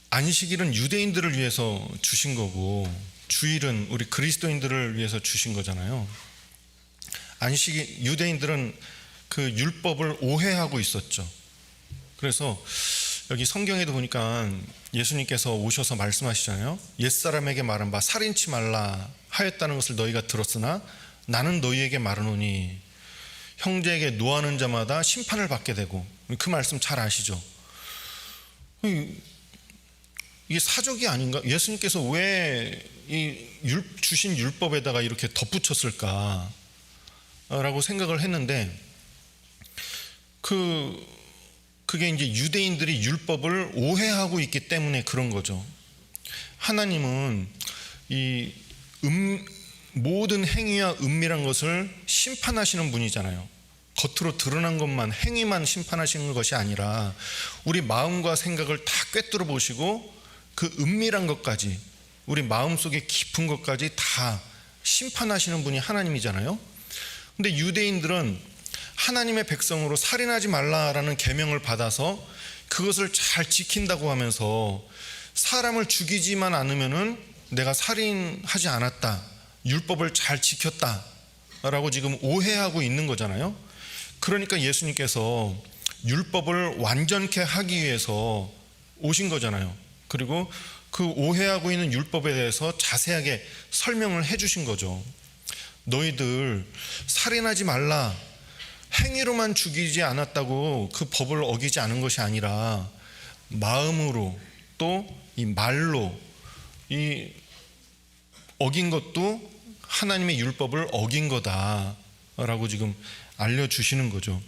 안식일은 유대인들을 위해서 주신 거고 주일은 우리 그리스도인들을 위해서 주신 거잖아요. 유대인들은 그 율법을 오해하고 있었죠. 그래서 여기 성경에도 보니까 예수님께서 오셔서 말씀하시잖아요. 옛사람에게 말한 바 살인치 말라 하였다는 것을 너희가 들었으나 나는 너희에게 말하노니 형제에게 노하는 자마다 심판을 받게 되고, 그 말씀 잘 아시죠? 이게 사족이 아닌가? 예수님께서 왜 이 주신 율법에다가 이렇게 덧붙였을까? 라고 생각을 했는데 그게 이제 유대인들이 율법을 오해하고 있기 때문에 그런 거죠. 하나님은 이 모든 행위와 은밀한 것을 심판하시는 분이잖아요. 겉으로 드러난 것만, 행위만 심판하시는 것이 아니라 우리 마음과 생각을 다 꿰뚫어 보시고 그 은밀한 것까지, 우리 마음속에 깊은 것까지 다 심판하시는 분이 하나님이잖아요. 근데 유대인들은 하나님의 백성으로 살인하지 말라라는 계명을 받아서 그것을 잘 지킨다고 하면서 사람을 죽이지만 않으면은 내가 살인하지 않았다, 율법을 잘 지켰다라고 지금 오해하고 있는 거잖아요. 그러니까 예수님께서 율법을 완전케 하기 위해서 오신 거잖아요. 그리고 그 오해하고 있는 율법에 대해서 자세하게 설명을 해주신 거죠. 너희들 살인하지 말라, 행위로만 죽이지 않았다고 그 법을 어기지 않은 것이 아니라 마음으로 또 이 말로 이 어긴 것도 하나님의 율법을 어긴 거다라고 지금 알려주시는 거죠.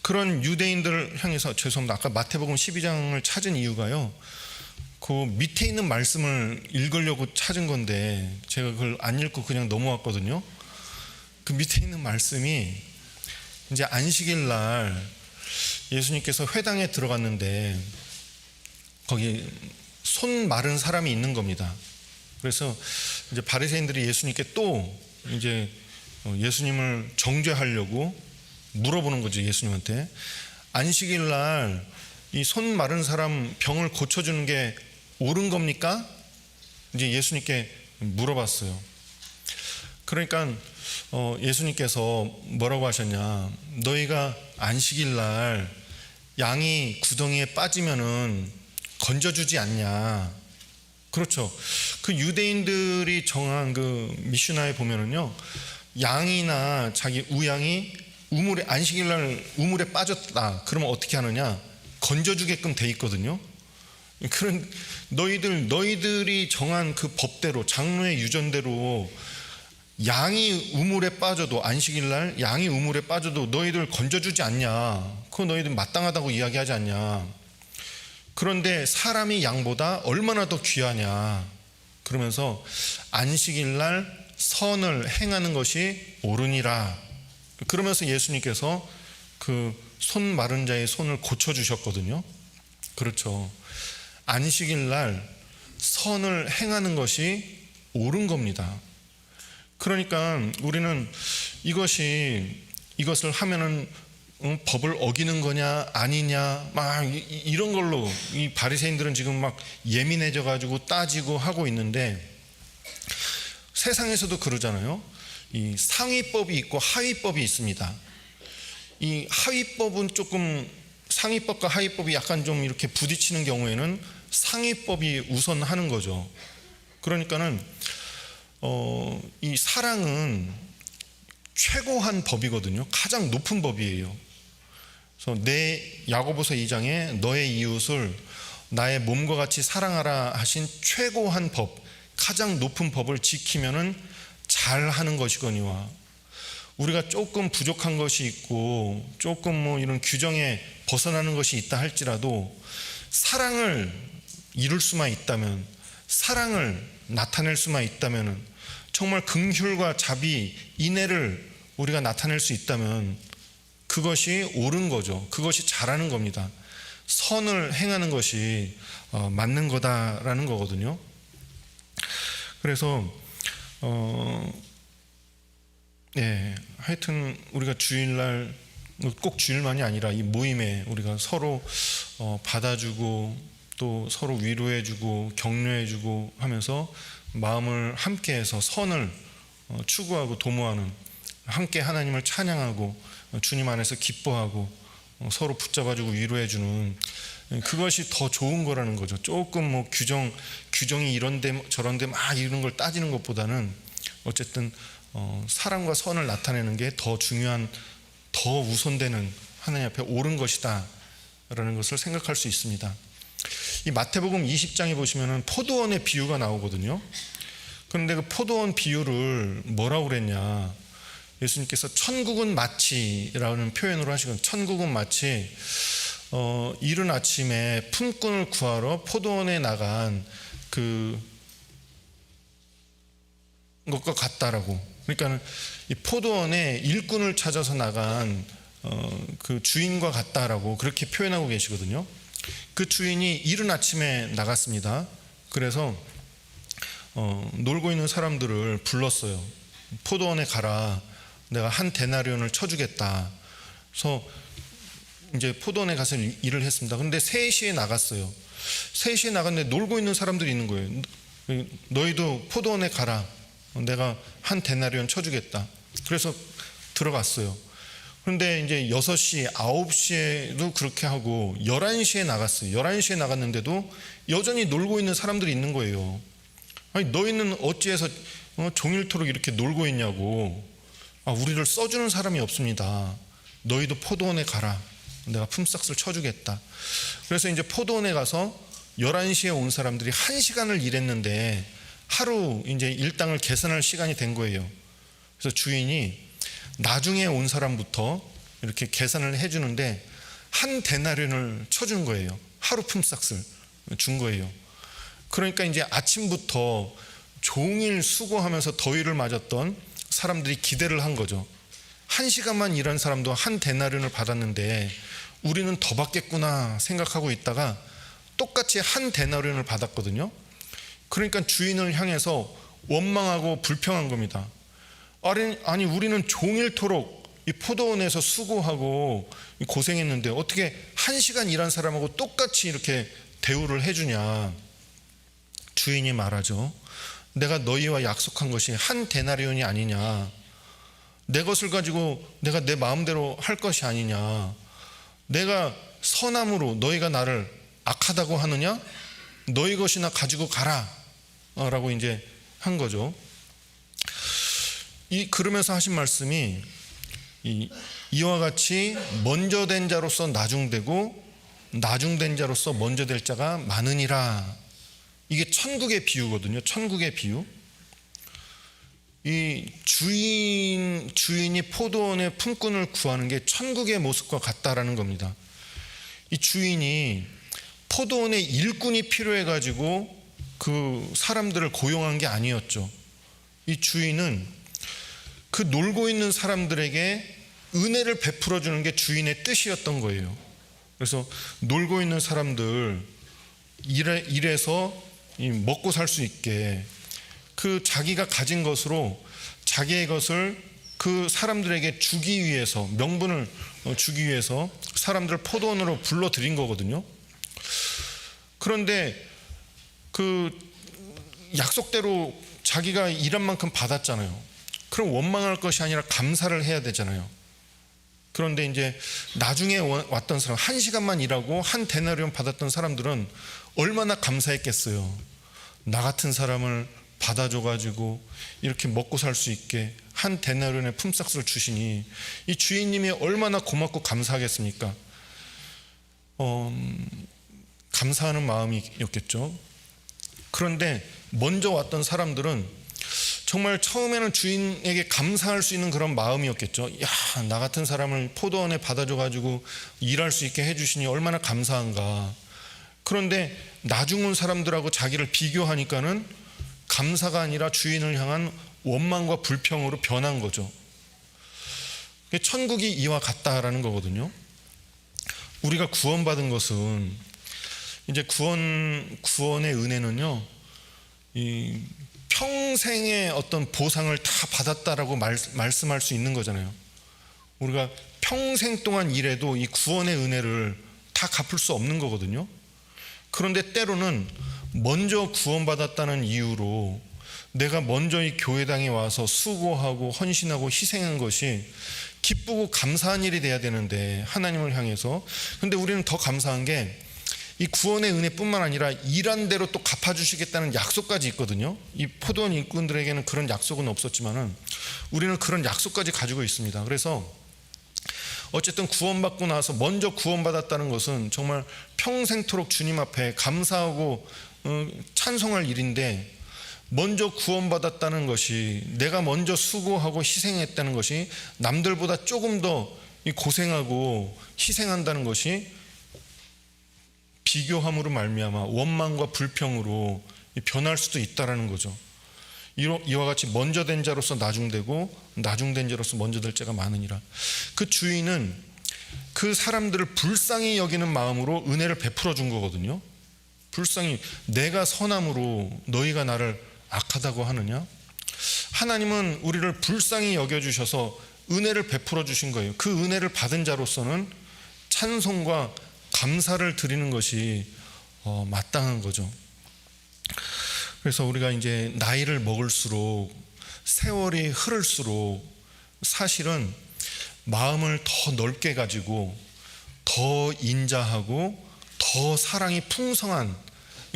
그런 유대인들을 향해서, 죄송합니다, 아까 마태복음 12장을 찾은 이유가요, 그 밑에 있는 말씀을 읽으려고 찾은 건데 제가 그걸 안 읽고 그냥 넘어왔거든요. 그 밑에 있는 말씀이 이제 안식일 날 예수님께서 회당에 들어갔는데 거기 손 마른 사람이 있는 겁니다. 그래서 이제 바리새인들이 예수님께 또 이제 예수님을 정죄하려고 물어보는 거죠. 예수님한테 안식일 날 이 손 마른 사람 병을 고쳐주는 게 옳은 겁니까? 이제 예수님께 물어봤어요. 그러니까 예수님께서 뭐라고 하셨냐, 너희가 안식일 날 양이 구덩이에 빠지면은 건져주지 않냐. 그렇죠. 그 유대인들이 정한 그 미슈나에 보면은요, 양이나 자기 우양이 우물에, 안식일 날 우물에 빠졌다 그러면 어떻게 하느냐, 건져주게끔 돼 있거든요. 그런 너희들이 정한 그 법대로, 장로의 유전대로 양이 우물에 빠져도, 안식일 날 양이 우물에 빠져도 너희들 건져주지 않냐, 그거 너희들 마땅하다고 이야기하지 않냐. 그런데 사람이 양보다 얼마나 더 귀하냐 그러면서 안식일 날 선을 행하는 것이 옳으니라. 그러면서 예수님께서 그 손 마른 자의 손을 고쳐주셨거든요. 그렇죠. 안식일 날 선을 행하는 것이 옳은 겁니다. 그러니까 우리는 이것을 하면은 법을 어기는 거냐 아니냐 막 이런 걸로 이 바리새인들은 지금 막 예민해져 가지고 따지고 하고 있는데, 세상에서도 그러잖아요. 이 상위법이 있고 하위법이 있습니다. 이 하위법은 조금, 상위법과 하위법이 약간 좀 이렇게 부딪히는 경우에는 상위법이 우선하는 거죠. 그러니까는 이 사랑은 최고한 법이거든요. 가장 높은 법이에요. 그래서 야고보서 2장에 너의 이웃을 나의 몸과 같이 사랑하라 하신 최고한 법, 가장 높은 법을 지키면은 잘하는 것이거니와, 우리가 조금 부족한 것이 있고 조금 뭐 이런 규정에 벗어나는 것이 있다 할지라도 사랑을 이룰 수만 있다면, 사랑을 나타낼 수만 있다면, 정말 긍휼과 자비, 인애를 우리가 나타낼 수 있다면 그것이 옳은 거죠. 그것이 잘하는 겁니다. 선을 행하는 것이 맞는 거다라는 거거든요. 그래서 하여튼 우리가 주일날, 꼭 주일만이 아니라 이 모임에 우리가 서로 받아주고 또 서로 위로해주고 격려해주고 하면서 마음을 함께해서 선을 추구하고 도모하는, 함께 하나님을 찬양하고 주님 안에서 기뻐하고 서로 붙잡아주고 위로해주는, 그것이 더 좋은 거라는 거죠. 조금 뭐 규정이 이런데 저런데 막 이런 걸 따지는 것보다는 어쨌든 사랑과 선을 나타내는 게 더 중요한, 더 우선되는, 하나님 앞에 옳은 것이다 라는 것을 생각할 수 있습니다. 이 마태복음 20장에 보시면은 포도원의 비유가 나오거든요. 그런데 그 포도원 비유를 뭐라고 그랬냐, 예수님께서 천국은 마치라는 표현으로 하시거든요. 천국은 마치 이른 아침에 품꾼을 구하러 포도원에 나간 그 것과 같다라고. 그러니까 이 포도원에 일꾼을 찾아서 나간 그 주인과 같다라고 그렇게 표현하고 계시거든요. 그 주인이 이른 아침에 나갔습니다. 그래서 놀고 있는 사람들을 불렀어요. 포도원에 가라. 내가 한 데나리온을 쳐주겠다. 그래서 이제 포도원에 가서 일을 했습니다. 그런데 3시에 나갔어요. 3시에 나갔는데 놀고 있는 사람들이 있는 거예요. 너희도 포도원에 가라. 내가 한 데나리온 쳐주겠다. 그래서 들어갔어요. 그런데 이제 6시, 9시에도 그렇게 하고 11시에 나갔어요. 11시에 나갔는데도 여전히 놀고 있는 사람들이 있는 거예요. 아니, 너희는 어찌해서 종일토록 이렇게 놀고 있냐고. 우리를 써주는 사람이 없습니다. 너희도 포도원에 가라. 내가 품삯을 쳐주겠다. 그래서 이제 포도원에 가서 11시에 온 사람들이 1시간을 일했는데 하루 이제 일당을 계산할 시간이 된 거예요. 그래서 주인이 나중에 온 사람부터 이렇게 계산을 해주는데 한 데나리온을 쳐준 거예요. 하루 품삯을 준 거예요. 그러니까 이제 아침부터 종일 수고하면서 더위를 맞았던 사람들이 기대를 한 거죠. 1시간만 일한 사람도 한 데나리온을 받았는데 우리는 더 받겠구나 생각하고 있다가 똑같이 한 데나리온을 받았거든요. 그러니까 주인을 향해서 원망하고 불평한 겁니다. 아니 우리는 종일토록 이 포도원에서 수고하고 고생했는데 어떻게 1시간 일한 사람하고 똑같이 이렇게 대우를 해주냐. 주인이 말하죠. 내가 너희와 약속한 것이 한 데나리온이 아니냐. 내 것을 가지고 내가 내 마음대로 할 것이 아니냐. 내가 선함으로 너희가 나를 악하다고 하느냐? 너희 것이나 가지고 가라 라고 이제 한 거죠. 그러면서 하신 말씀이 이와 같이 먼저 된 자로서 나중되고 나중된 자로서 먼저 될 자가 많으니라. 이게 천국의 비유거든요. 천국의 비유. 이 주인이 포도원의 품꾼을 구하는 게 천국의 모습과 같다라는 겁니다. 이 주인이 포도원에 일꾼이 필요해 가지고 그 사람들을 고용한 게 아니었죠. 이 주인은 그 놀고 있는 사람들에게 은혜를 베풀어 주는 게 주인의 뜻이었던 거예요. 그래서 놀고 있는 사람들 일해서 먹고 살 수 있게 그 자기가 가진 것으로 자기의 것을 그 사람들에게 주기 위해서, 명분을 주기 위해서 사람들을 포도원으로 불러들인 거거든요. 그런데 그 약속대로 자기가 일한 만큼 받았잖아요. 그럼 원망할 것이 아니라 감사를 해야 되잖아요. 그런데 이제 나중에 왔던 사람, 1시간만 일하고 한 데나리온 받았던 사람들은 얼마나 감사했겠어요. 나 같은 사람을 받아줘가지고 이렇게 먹고 살 수 있게 한 데나리온의 품삯을 주시니 이 주인님이 얼마나 고맙고 감사하겠습니까? 감사하는 마음이었겠죠. 그런데 먼저 왔던 사람들은 정말 처음에는 주인에게 감사할 수 있는 그런 마음이었겠죠. 야, 나 같은 사람을 포도원에 받아줘가지고 일할 수 있게 해주시니 얼마나 감사한가. 그런데 나중 온 사람들하고 자기를 비교하니까는 감사가 아니라 주인을 향한 원망과 불평으로 변한 거죠. 천국이 이와 같다라는 거거든요. 우리가 구원받은 것은 이제 구원의 은혜는요, 이 평생의 어떤 보상을 다 받았다라고 말씀할 수 있는 거잖아요. 우리가 평생 동안 일해도 이 구원의 은혜를 다 갚을 수 없는 거거든요. 그런데 때로는 먼저 구원받았다는 이유로 내가 먼저 이 교회당에 와서 수고하고 헌신하고 희생한 것이 기쁘고 감사한 일이 돼야 되는데, 하나님을 향해서. 근데 우리는 더 감사한 게 이 구원의 은혜뿐만 아니라 일한 대로 또 갚아주시겠다는 약속까지 있거든요. 이 포도원 일꾼들에게는 그런 약속은 없었지만은 우리는 그런 약속까지 가지고 있습니다. 그래서 어쨌든 구원받고 나서 먼저 구원받았다는 것은 정말 평생토록 주님 앞에 감사하고 찬송할 일인데, 먼저 구원받았다는 것이, 내가 먼저 수고하고 희생했다는 것이 남들보다 조금 더 고생하고 희생한다는 것이 비교함으로 말미암아 원망과 불평으로 변할 수도 있다라는 거죠. 이와 같이 먼저 된 자로서 나중되고 나중된 자로서 먼저 될 자가 많으니라. 그 주인은 그 사람들을 불쌍히 여기는 마음으로 은혜를 베풀어 준 거거든요. 불쌍히, 내가 선함으로 너희가 나를 악하다고 하느냐? 하나님은 우리를 불쌍히 여겨주셔서 은혜를 베풀어 주신 거예요. 그 은혜를 받은 자로서는 찬송과 감사를 드리는 것이 마땅한 거죠. 그래서 우리가 이제 나이를 먹을수록, 세월이 흐를수록 사실은 마음을 더 넓게 가지고 더 인자하고 더 사랑이 풍성한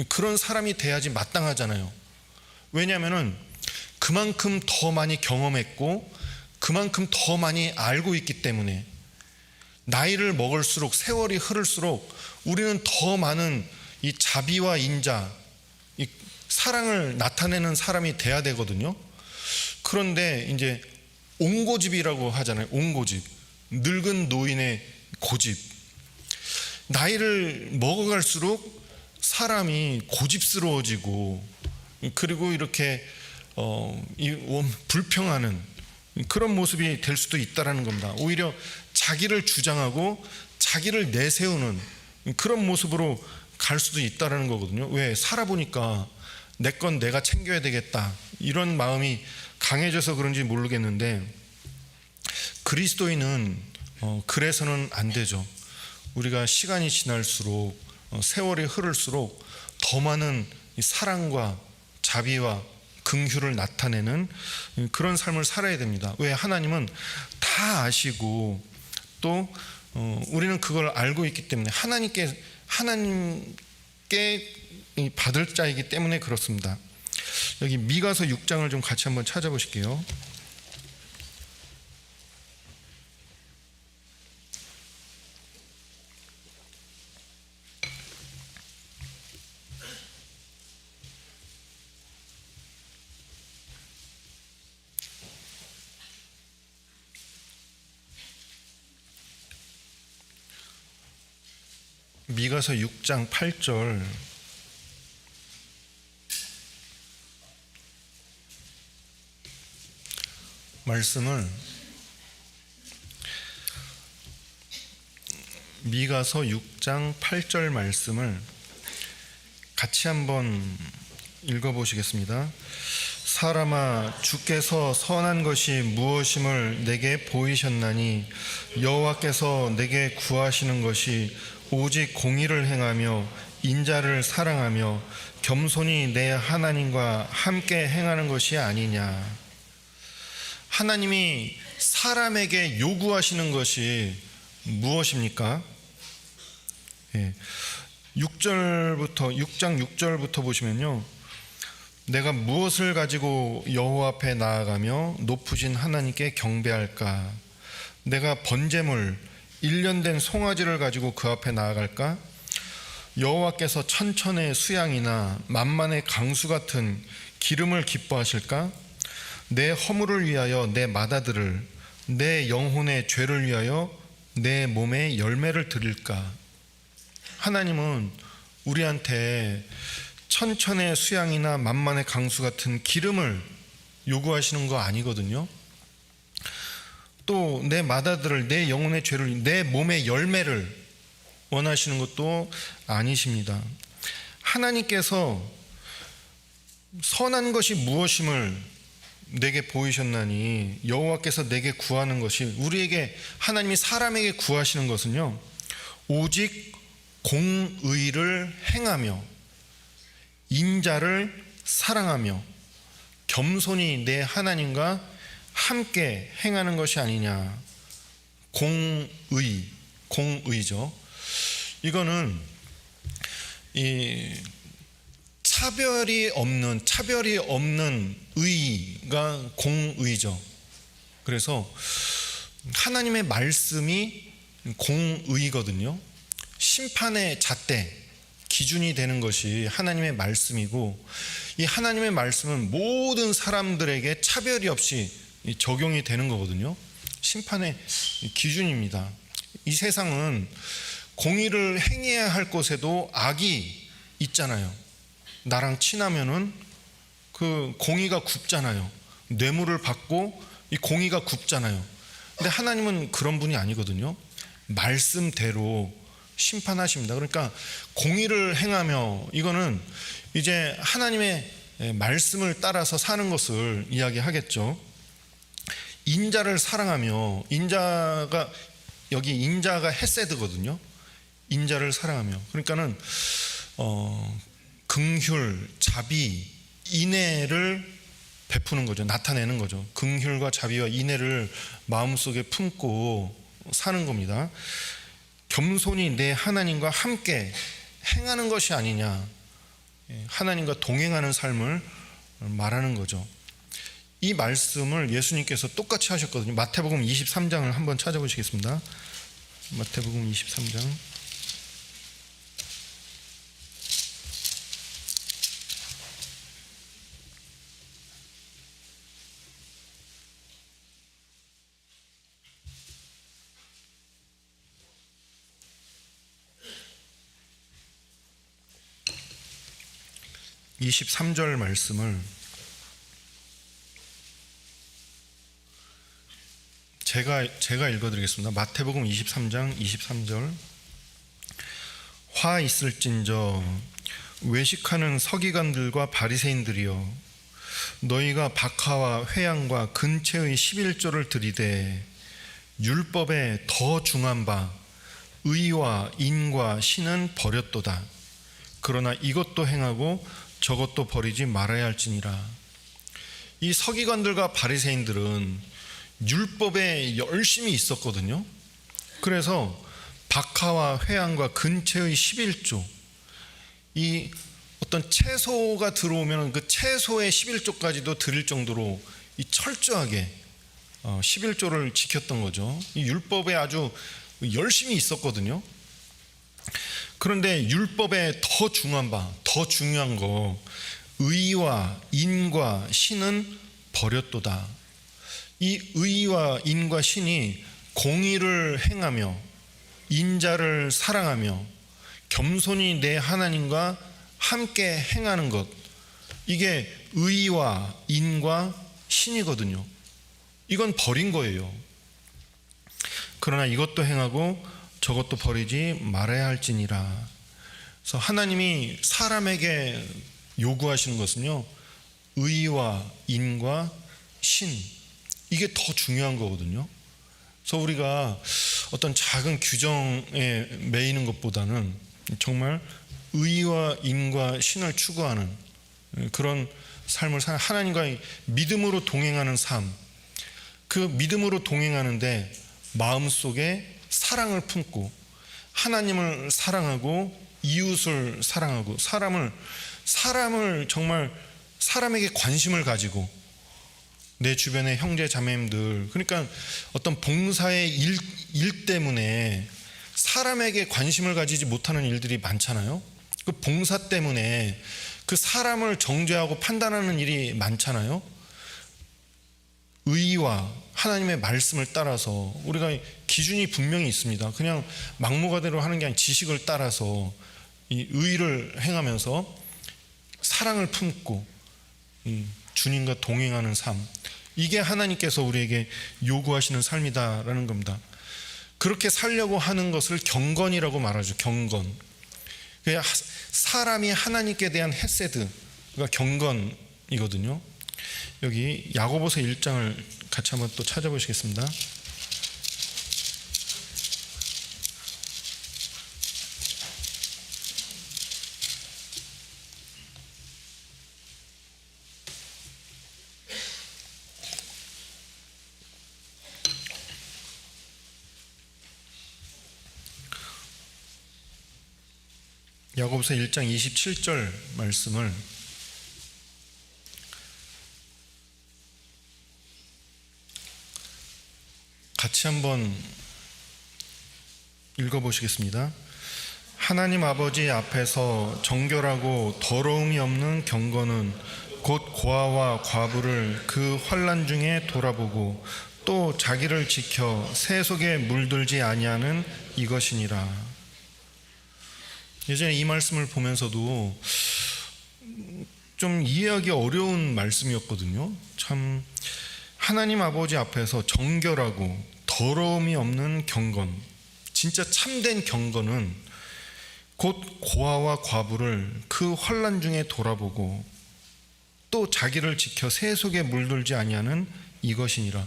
그런 사람이 돼야지 마땅하잖아요. 왜냐하면 그만큼 더 많이 경험했고 그만큼 더 많이 알고 있기 때문에, 나이를 먹을수록, 세월이 흐를수록 우리는 더 많은 이 자비와 인자, 이 사랑을 나타내는 사람이 돼야 되거든요. 그런데 이제 옹고집이라고 하잖아요. 옹고집, 늙은 노인의 고집. 나이를 먹어갈수록 사람이 고집스러워지고, 그리고 이렇게 불평하는 그런 모습이 될 수도 있다라는 겁니다. 오히려 자기를 주장하고 자기를 내세우는 그런 모습으로 갈 수도 있다라는 거거든요. 왜? 살아보니까 내 건 내가 챙겨야 되겠다, 이런 마음이 강해져서 그런지 모르겠는데, 그리스도인은 그래서는 안 되죠. 우리가 시간이 지날수록, 세월이 흐를수록 더 많은 사랑과 자비와 긍휼을 나타내는 그런 삶을 살아야 됩니다. 왜? 하나님은 다 아시고 또 우리는 그걸 알고 있기 때문에, 하나님께 받을 자이기 때문에 그렇습니다. 여기 미가서 6장을 좀 같이 한번 찾아보실게요. 미가서 6장 8절, 말씀을, 미가서 6장 8절 말씀을 같이 한번 읽어보시겠습니다. 사람아, 주께서 선한 것이 무엇임을 내게 보이셨나니 여호와께서 내게 구하시는 것이 오직 공의를 행하며 인자를 사랑하며 겸손히 내 하나님과 함께 행하는 것이 아니냐. 하나님이 사람에게 요구하시는 것이 무엇입니까? 6장 6절부터 보시면요, 내가 무엇을 가지고 여호와 앞에 나아가며 높으신 하나님께 경배할까? 내가 번제물 1년 된 송아지를 가지고 그 앞에 나아갈까? 여호와께서 천천의 수양이나 만만의 강수 같은 기름을 기뻐하실까? 내 허물을 위하여 내 맏아들을, 내 영혼의 죄를 위하여 내 몸의 열매를 드릴까? 하나님은 우리한테 천천의 수양이나 만만의 강수 같은 기름을 요구하시는 거 아니거든요. 또 내 맏아들을, 내 영혼의 죄를, 내 몸의 열매를 원하시는 것도 아니십니다. 하나님께서 선한 것이 무엇임을 내게 보이셨나니 여호와께서 내게 구하는 것이, 우리에게, 하나님이 사람에게 구하시는 것은요, 오직 공의를 행하며 인자를 사랑하며 겸손히 내 하나님과 함께 행하는 것이 아니냐. 공의죠. 이거는 이 차별이 없는 의가 공의죠. 그래서 하나님의 말씀이 공의거든요. 심판의 잣대, 기준이 되는 것이 하나님의 말씀이고, 이 하나님의 말씀은 모든 사람들에게 차별이 없이 적용이 되는 거거든요. 심판의 기준입니다. 이 세상은 공의를 행해야 할 곳에도 악이 있잖아요. 나랑 친하면은 그 공의가 굽잖아요. 뇌물을 받고 이 공의가 굽잖아요. 근데 하나님은 그런 분이 아니거든요. 말씀대로 심판하십니다. 그러니까 공의를 행하며, 이거는 이제 하나님의 말씀을 따라서 사는 것을 이야기하겠죠. 인자를 사랑하며, 여기 인자가 헤세드거든요. 인자를 사랑하며, 그러니까는 긍휼, 자비, 인애를 베푸는 거죠. 나타내는 거죠. 긍휼과 자비와 인애를 마음속에 품고 사는 겁니다. 겸손히 내 하나님과 함께 행하는 것이 아니냐. 하나님과 동행하는 삶을 말하는 거죠. 이 말씀을 예수님께서 똑같이 하셨거든요. 마태복음 23장을 한번 찾아보시겠습니다. 마태복음 23장. (23절) 말씀을 제가 읽어드리겠습니다. 마태복음 23장 23절. 화 있을진저 외식하는 서기관들과 바리새인들이여, 너희가 박하와 회양과 근체의 11조를 들이되 율법에 더 중한 바 의와 인과 신은 버렸도다. 그러나 이것도 행하고 저것도 버리지 말아야 할지니라. 이 서기관들과 바리새인들은 율법에 열심히 있었거든요. 그래서 박하와 회양과 근체의 11조, 이 어떤 채소가 들어오면 그 채소의 11조까지도 드릴 정도로 이 철저하게 11조를 지켰던 거죠. 이 율법에 아주 열심히 있었거든요. 그런데 율법에 더 중요한 거, 의와 인과 신은 버렸도다. 이 의와 인과 신이 공의를 행하며 인자를 사랑하며 겸손히 내 하나님과 함께 행하는 것, 이게 의와 인과 신이거든요. 이건 버린 거예요. 그러나 이것도 행하고 저것도 버리지 말아야 할지니라. 그래서 하나님이 사람에게 요구하시는 것은요, 의와 인과 신, 이게 더 중요한 거거든요. 그래서 우리가 어떤 작은 규정에 매이는 것보다는 정말 의와 인과 신을 추구하는 그런 삶을 사는, 하나님과 믿음으로 동행하는 삶, 그 믿음으로 동행하는데 마음속에 사랑을 품고 하나님을 사랑하고 이웃을 사랑하고 사람을 정말 사람에게 관심을 가지고 내 주변의 형제 자매님들, 그러니까 어떤 봉사의 일 때문에 사람에게 관심을 가지지 못하는 일들이 많잖아요. 그 봉사 때문에 그 사람을 정죄하고 판단하는 일이 많잖아요. 의와 하나님의 말씀을 따라서 우리가 기준이 분명히 있습니다. 그냥 막무가내로 하는 게 아니라 지식을 따라서 이 의를 행하면서 사랑을 품고 주님과 동행하는 삶, 이게 하나님께서 우리에게 요구하시는 삶이다라는 겁니다. 그렇게 살려고 하는 것을 경건이라고 말하죠. 경건. 사람이 하나님께 대한 헤세드가 경건이거든요. 여기 야고보서 1장을 같이 한번 또 찾아보시겠습니다. 야고보서 1장 27절 말씀을 같이 한번 읽어보시겠습니다. 하나님 아버지 앞에서 정결하고 더러움이 없는 경건은 곧 고아와 과부를 그 환난 중에 돌아보고 또 자기를 지켜 새 속에 물들지 아니하는 이것이니라. 예전에 이 말씀을 보면서도 좀 이해하기 어려운 말씀이었거든요. 참, 하나님 아버지 앞에서 정결하고 더러움이 없는 경건, 진짜 참된 경건은 곧 고아와 과부를 그 환난 중에 돌아보고 또 자기를 지켜 새 속에 물들지 아니하는 이것이니라.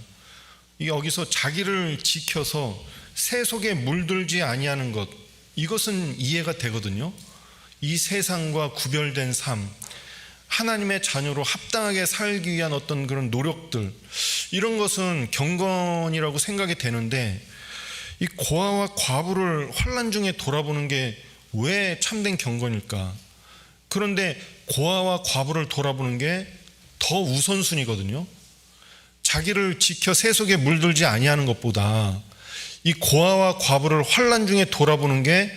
여기서 자기를 지켜서 새 속에 물들지 아니하는 것, 이것은 이해가 되거든요. 이 세상과 구별된 삶, 하나님의 자녀로 합당하게 살기 위한 어떤 그런 노력들, 이런 것은 경건이라고 생각이 되는데, 이 고아와 과부를 환난 중에 돌아보는 게 왜 참된 경건일까? 그런데 고아와 과부를 돌아보는 게 더 우선순위거든요. 자기를 지켜 새 속에 물들지 아니하는 것보다 이 고아와 과부를 환난 중에 돌아보는 게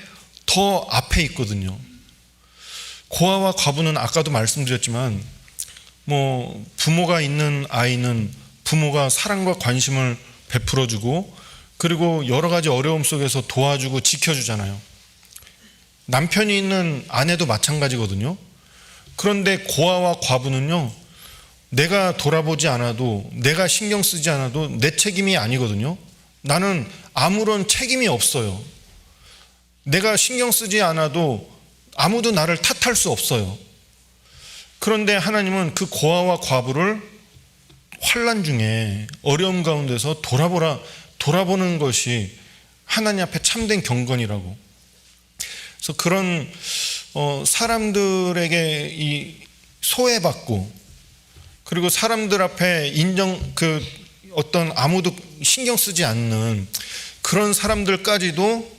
더 앞에 있거든요. 고아와 과부는 아까도 말씀드렸지만 부모가 있는 아이는 부모가 사랑과 관심을 베풀어주고 그리고 여러 가지 어려움 속에서 도와주고 지켜주잖아요. 남편이 있는 아내도 마찬가지거든요. 그런데 고아와 과부는요, 내가 돌아보지 않아도, 내가 신경 쓰지 않아도 내 책임이 아니거든요. 나는 아무런 책임이 없어요. 내가 신경 쓰지 않아도 아무도 나를 탓할 수 없어요. 그런데 하나님은 그 고아와 과부를 환난 중에 어려움 가운데서 돌아보는 것이 하나님 앞에 참된 경건이라고. 그래서 그런 사람들에게 이 소외받고 그리고 사람들 앞에 어떤 아무도 신경 쓰지 않는 그런 사람들까지도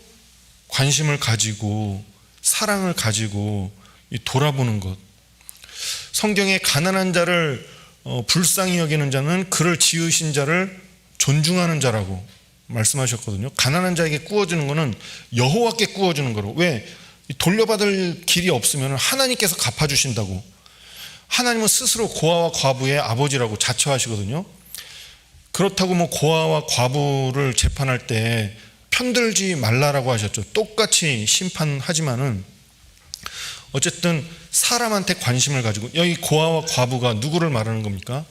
관심을 가지고 사랑을 가지고 돌아보는 것. 성경에 가난한 자를 불쌍히 여기는 자는 그를 지으신 자를 존중하는 자라고 말씀하셨거든요. 가난한 자에게 꾸어주는 것은 여호와께 꾸어주는 거로. 왜? 돌려받을 길이 없으면 하나님께서 갚아주신다고. 하나님은 스스로 고아와 과부의 아버지라고 자처하시거든요. 그렇다고 고아와 과부를 재판할 때 편들지 말라라고 하셨죠. 똑같이 심판하지만은 어쨌든 사람한테 관심을 가지고, 여기 고아와 과부가 누구를 말하는 겁니까?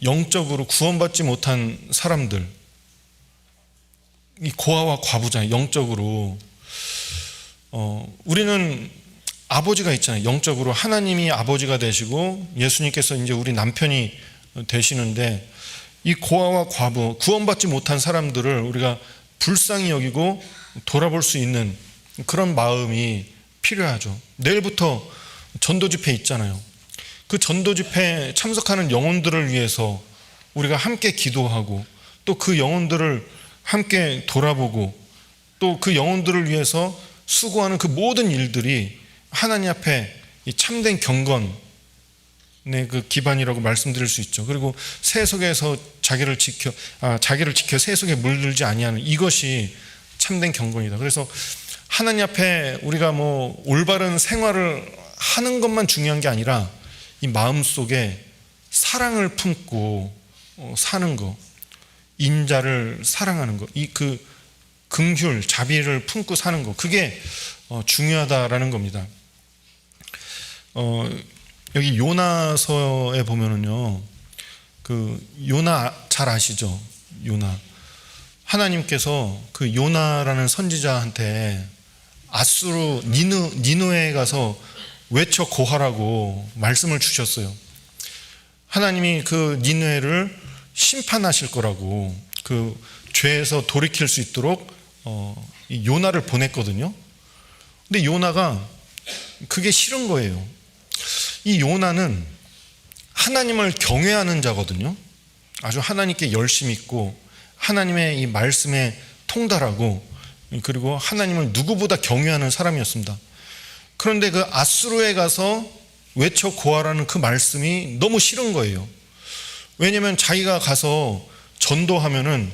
영적으로 구원받지 못한 사람들, 이 고아와 과부잖아요. 영적으로 우리는 아버지가 있잖아요. 영적으로 하나님이 아버지가 되시고 예수님께서 이제 우리 남편이 되시는데, 이 고아와 과부, 구원받지 못한 사람들을 우리가 불쌍히 여기고 돌아볼 수 있는 그런 마음이 필요하죠. 내일부터 전도 집회 있잖아요. 그 전도 집회에 참석하는 영혼들을 위해서 우리가 함께 기도하고, 또 그 영혼들을 함께 돌아보고, 또 그 영혼들을 위해서 수고하는 그 모든 일들이 하나님 앞에 이 참된 경건의 그 기반이라고 말씀드릴 수 있죠. 그리고 세속에서 자기를 지켜 세속에 물들지 아니하는 이것이 참된 경건이다. 그래서 하나님 앞에 우리가 뭐 올바른 생활을 하는 것만 중요한 게 아니라 이 마음속에 사랑을 품고 사는 것, 인자를 사랑하는 것, 이 그 긍휼, 자비를 품고 사는 것, 그게 중요하다라는 겁니다. 여기 요나서에 보면은요, 그 요나 잘 아시죠? 요나. 하나님께서 그 요나라는 선지자한테 아수르 니느웨에 가서 외쳐 고하라고 말씀을 주셨어요. 하나님이 그 니느웨를 심판하실 거라고, 그 죄에서 돌이킬 수 있도록 이 요나를 보냈거든요. 근데 요나가 그게 싫은 거예요. 이 요나는 하나님을 경외하는 자거든요. 아주 하나님께 열심히 있고 하나님의 이 말씀에 통달하고, 그리고 하나님을 누구보다 경외하는 사람이었습니다. 그런데 그 아수르에 가서 외쳐 고하라는 그 말씀이 너무 싫은 거예요. 왜냐하면 자기가 가서 전도하면은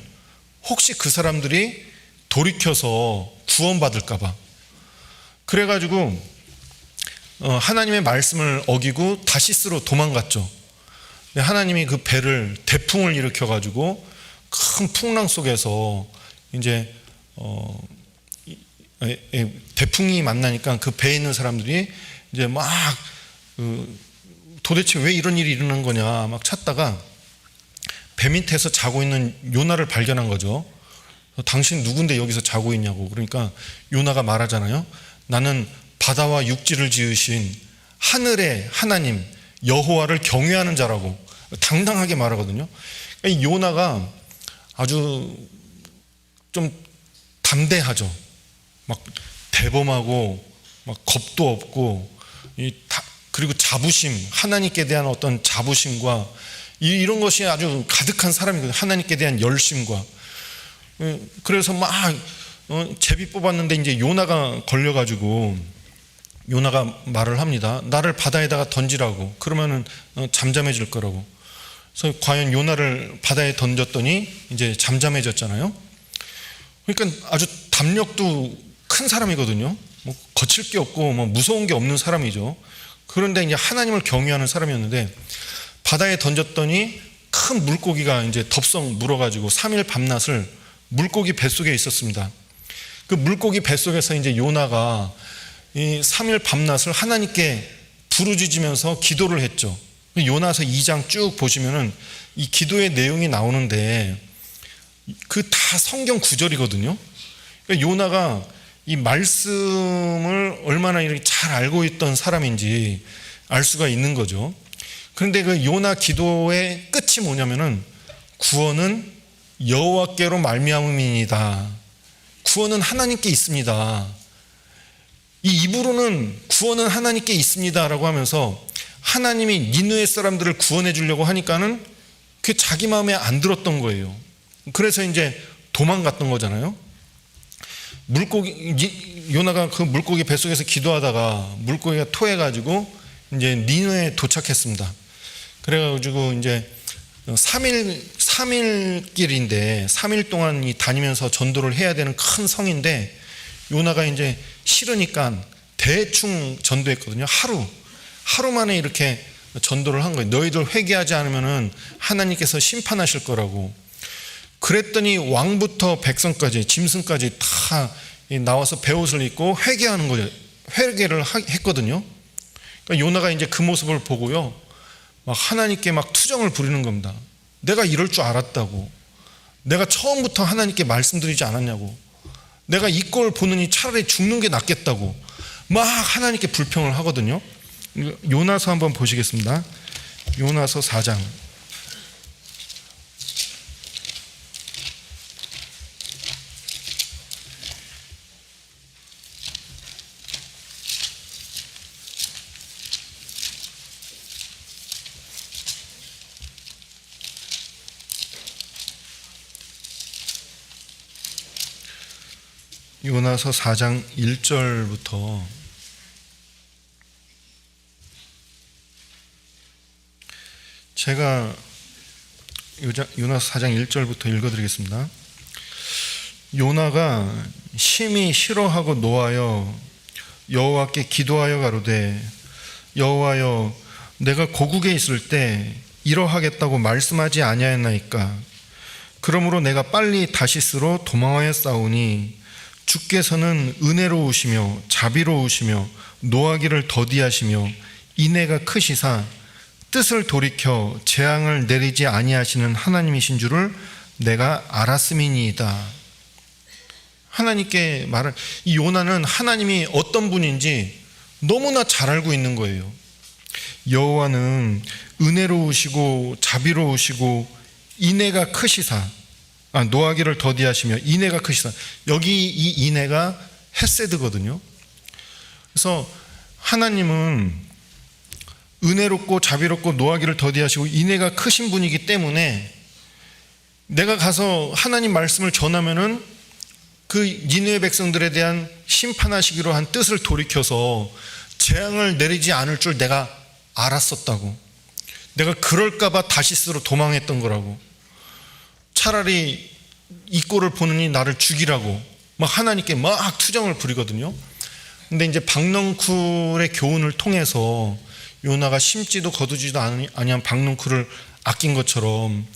혹시 그 사람들이 돌이켜서 구원받을까 봐. 그래가지고 하나님의 말씀을 어기고 다시스로 도망갔죠. 하나님이 그 배를, 대풍을 일으켜가지고 큰 풍랑 속에서 이제 대풍이 만나니까 그 배에 있는 사람들이 이제 막 도대체 왜 이런 일이 일어난 거냐 막 찾다가 배 밑에서 자고 있는 요나를 발견한 거죠. 당신 누군데 여기서 자고 있냐고. 그러니까 요나가 말하잖아요. 나는 바다와 육지를 지으신 하늘의 하나님 여호와를 경외하는 자라고 당당하게 말하거든요. 그러니까 요나가 아주 좀 담대하죠. 막 대범하고 막 겁도 없고, 그리고 자부심, 하나님께 대한 어떤 자부심과 이런 것이 아주 가득한 사람이거든요. 하나님께 대한 열심과. 그래서 막 제비 뽑았는데 이제 요나가 걸려가지고 요나가 말을 합니다. 나를 바다에다가 던지라고. 그러면은 잠잠해질 거라고. 그래서 과연 요나를 바다에 던졌더니 이제 잠잠해졌잖아요. 그러니까 아주 담력도 큰 사람이거든요. 뭐 거칠 게 없고 뭐 무서운 게 없는 사람이죠. 그런데 이제 하나님을 경외하는 사람이었는데 바다에 던졌더니 큰 물고기가 이제 덥석 물어가지고 3일 밤낮을 물고기 뱃속에 있었습니다. 그 물고기 뱃속에서 이제 요나가 이 3일 밤낮을 하나님께 부르짖으면서 기도를 했죠. 요나서 2장 쭉 보시면은 이 기도의 내용이 나오는데 그 다 성경 구절이거든요. 그러니까 요나가 이 말씀을 얼마나 이렇게 잘 알고 있던 사람인지 알 수가 있는 거죠. 그런데 그 요나 기도의 끝이 뭐냐면은 구원은 여호와께로 말미암음이니이다. 구원은 하나님께 있습니다. 이 입으로는 구원은 하나님께 있습니다라고 하면서 하나님이 니느웨 사람들을 구원해 주려고 하니까는 그게 자기 마음에 안 들었던 거예요. 그래서 이제 도망갔던 거잖아요. 요나가 그 물고기 뱃속에서 기도하다가 물고기가 토해가지고 이제 니느웨에 도착했습니다. 그래가지고 이제 3일 길인데 3일 동안 다니면서 전도를 해야 되는 큰 성인데 요나가 이제 싫으니까 대충 전도했거든요. 하루 만에 이렇게 전도를 한 거예요. 너희들 회개하지 않으면은 하나님께서 심판하실 거라고. 그랬더니 왕부터 백성까지 짐승까지 다 나와서 베옷을 입고 회개하는 거예요. 회개를 했거든요. 그러니까 요나가 이제 그 모습을 보고요, 막 하나님께 막 투정을 부리는 겁니다. 내가 이럴 줄 알았다고. 내가 처음부터 하나님께 말씀드리지 않았냐고. 내가 이 꼴 보느니 차라리 죽는 게 낫겠다고. 막 하나님께 불평을 하거든요. 요나서 한번 보시겠습니다. 요나서 4장. 요나서 4장 1절부터 제가 요나서 4장 1절부터 읽어드리겠습니다. 요나가 심히 싫어하고 노하여 여호와께 기도하여 가로되 여호와여 내가 고국에 있을 때 이러하겠다고 말씀하지 아니하였나이까. 그러므로 내가 빨리 다시스로 도망하였사오니 주께서는 은혜로우시며 자비로우시며 노하기를 더디하시며 인애가 크시사 뜻을 돌이켜 재앙을 내리지 아니하시는 하나님이신 줄을 내가 알았음이니이다. 하나님께 말할 이 요나는 하나님이 어떤 분인지 너무나 잘 알고 있는 거예요. 여호와는 은혜로우시고 자비로우시고 인애가 크시사 노하기를 더디하시며 인애가 크시사. 여기 이 인애가 헤세드거든요. 그래서 하나님은 은혜롭고 자비롭고 노하기를 더디하시고 인애가 크신 분이기 때문에 내가 가서 하나님 말씀을 전하면은 그 니느웨 백성들에 대한 심판하시기로 한 뜻을 돌이켜서 재앙을 내리지 않을 줄 내가 알았었다고. 내가 그럴까봐 다시스로 도망했던 거라고. 차라리 이 꼴을 보느니 나를 죽이라고 막 하나님께 막 투정을 부리거든요. 근데 이제 박넝쿨의 교훈을 통해서 요나가 심지도 거두지도 아니한 박넝쿨을 아낀 것처럼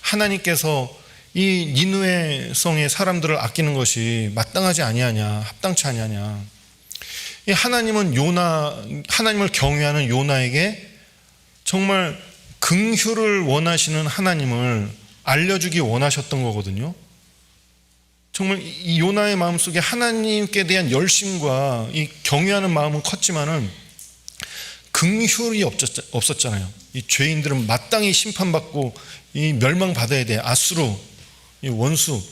하나님께서 이 니느웨 성의 사람들을 아끼는 것이 마땅하지 아니하냐, 합당치 아니하냐. 이 하나님은 하나님을 경외하는 요나에게 정말 긍휼을 원하시는 하나님을 알려주기 원하셨던 거거든요. 정말 이 요나의 마음속에 하나님께 대한 열심과 이 경외하는 마음은 컸지만은 긍휼이 없었잖아요. 이 죄인들은 마땅히 심판받고 이 멸망받아야 돼. 아수르, 이 원수.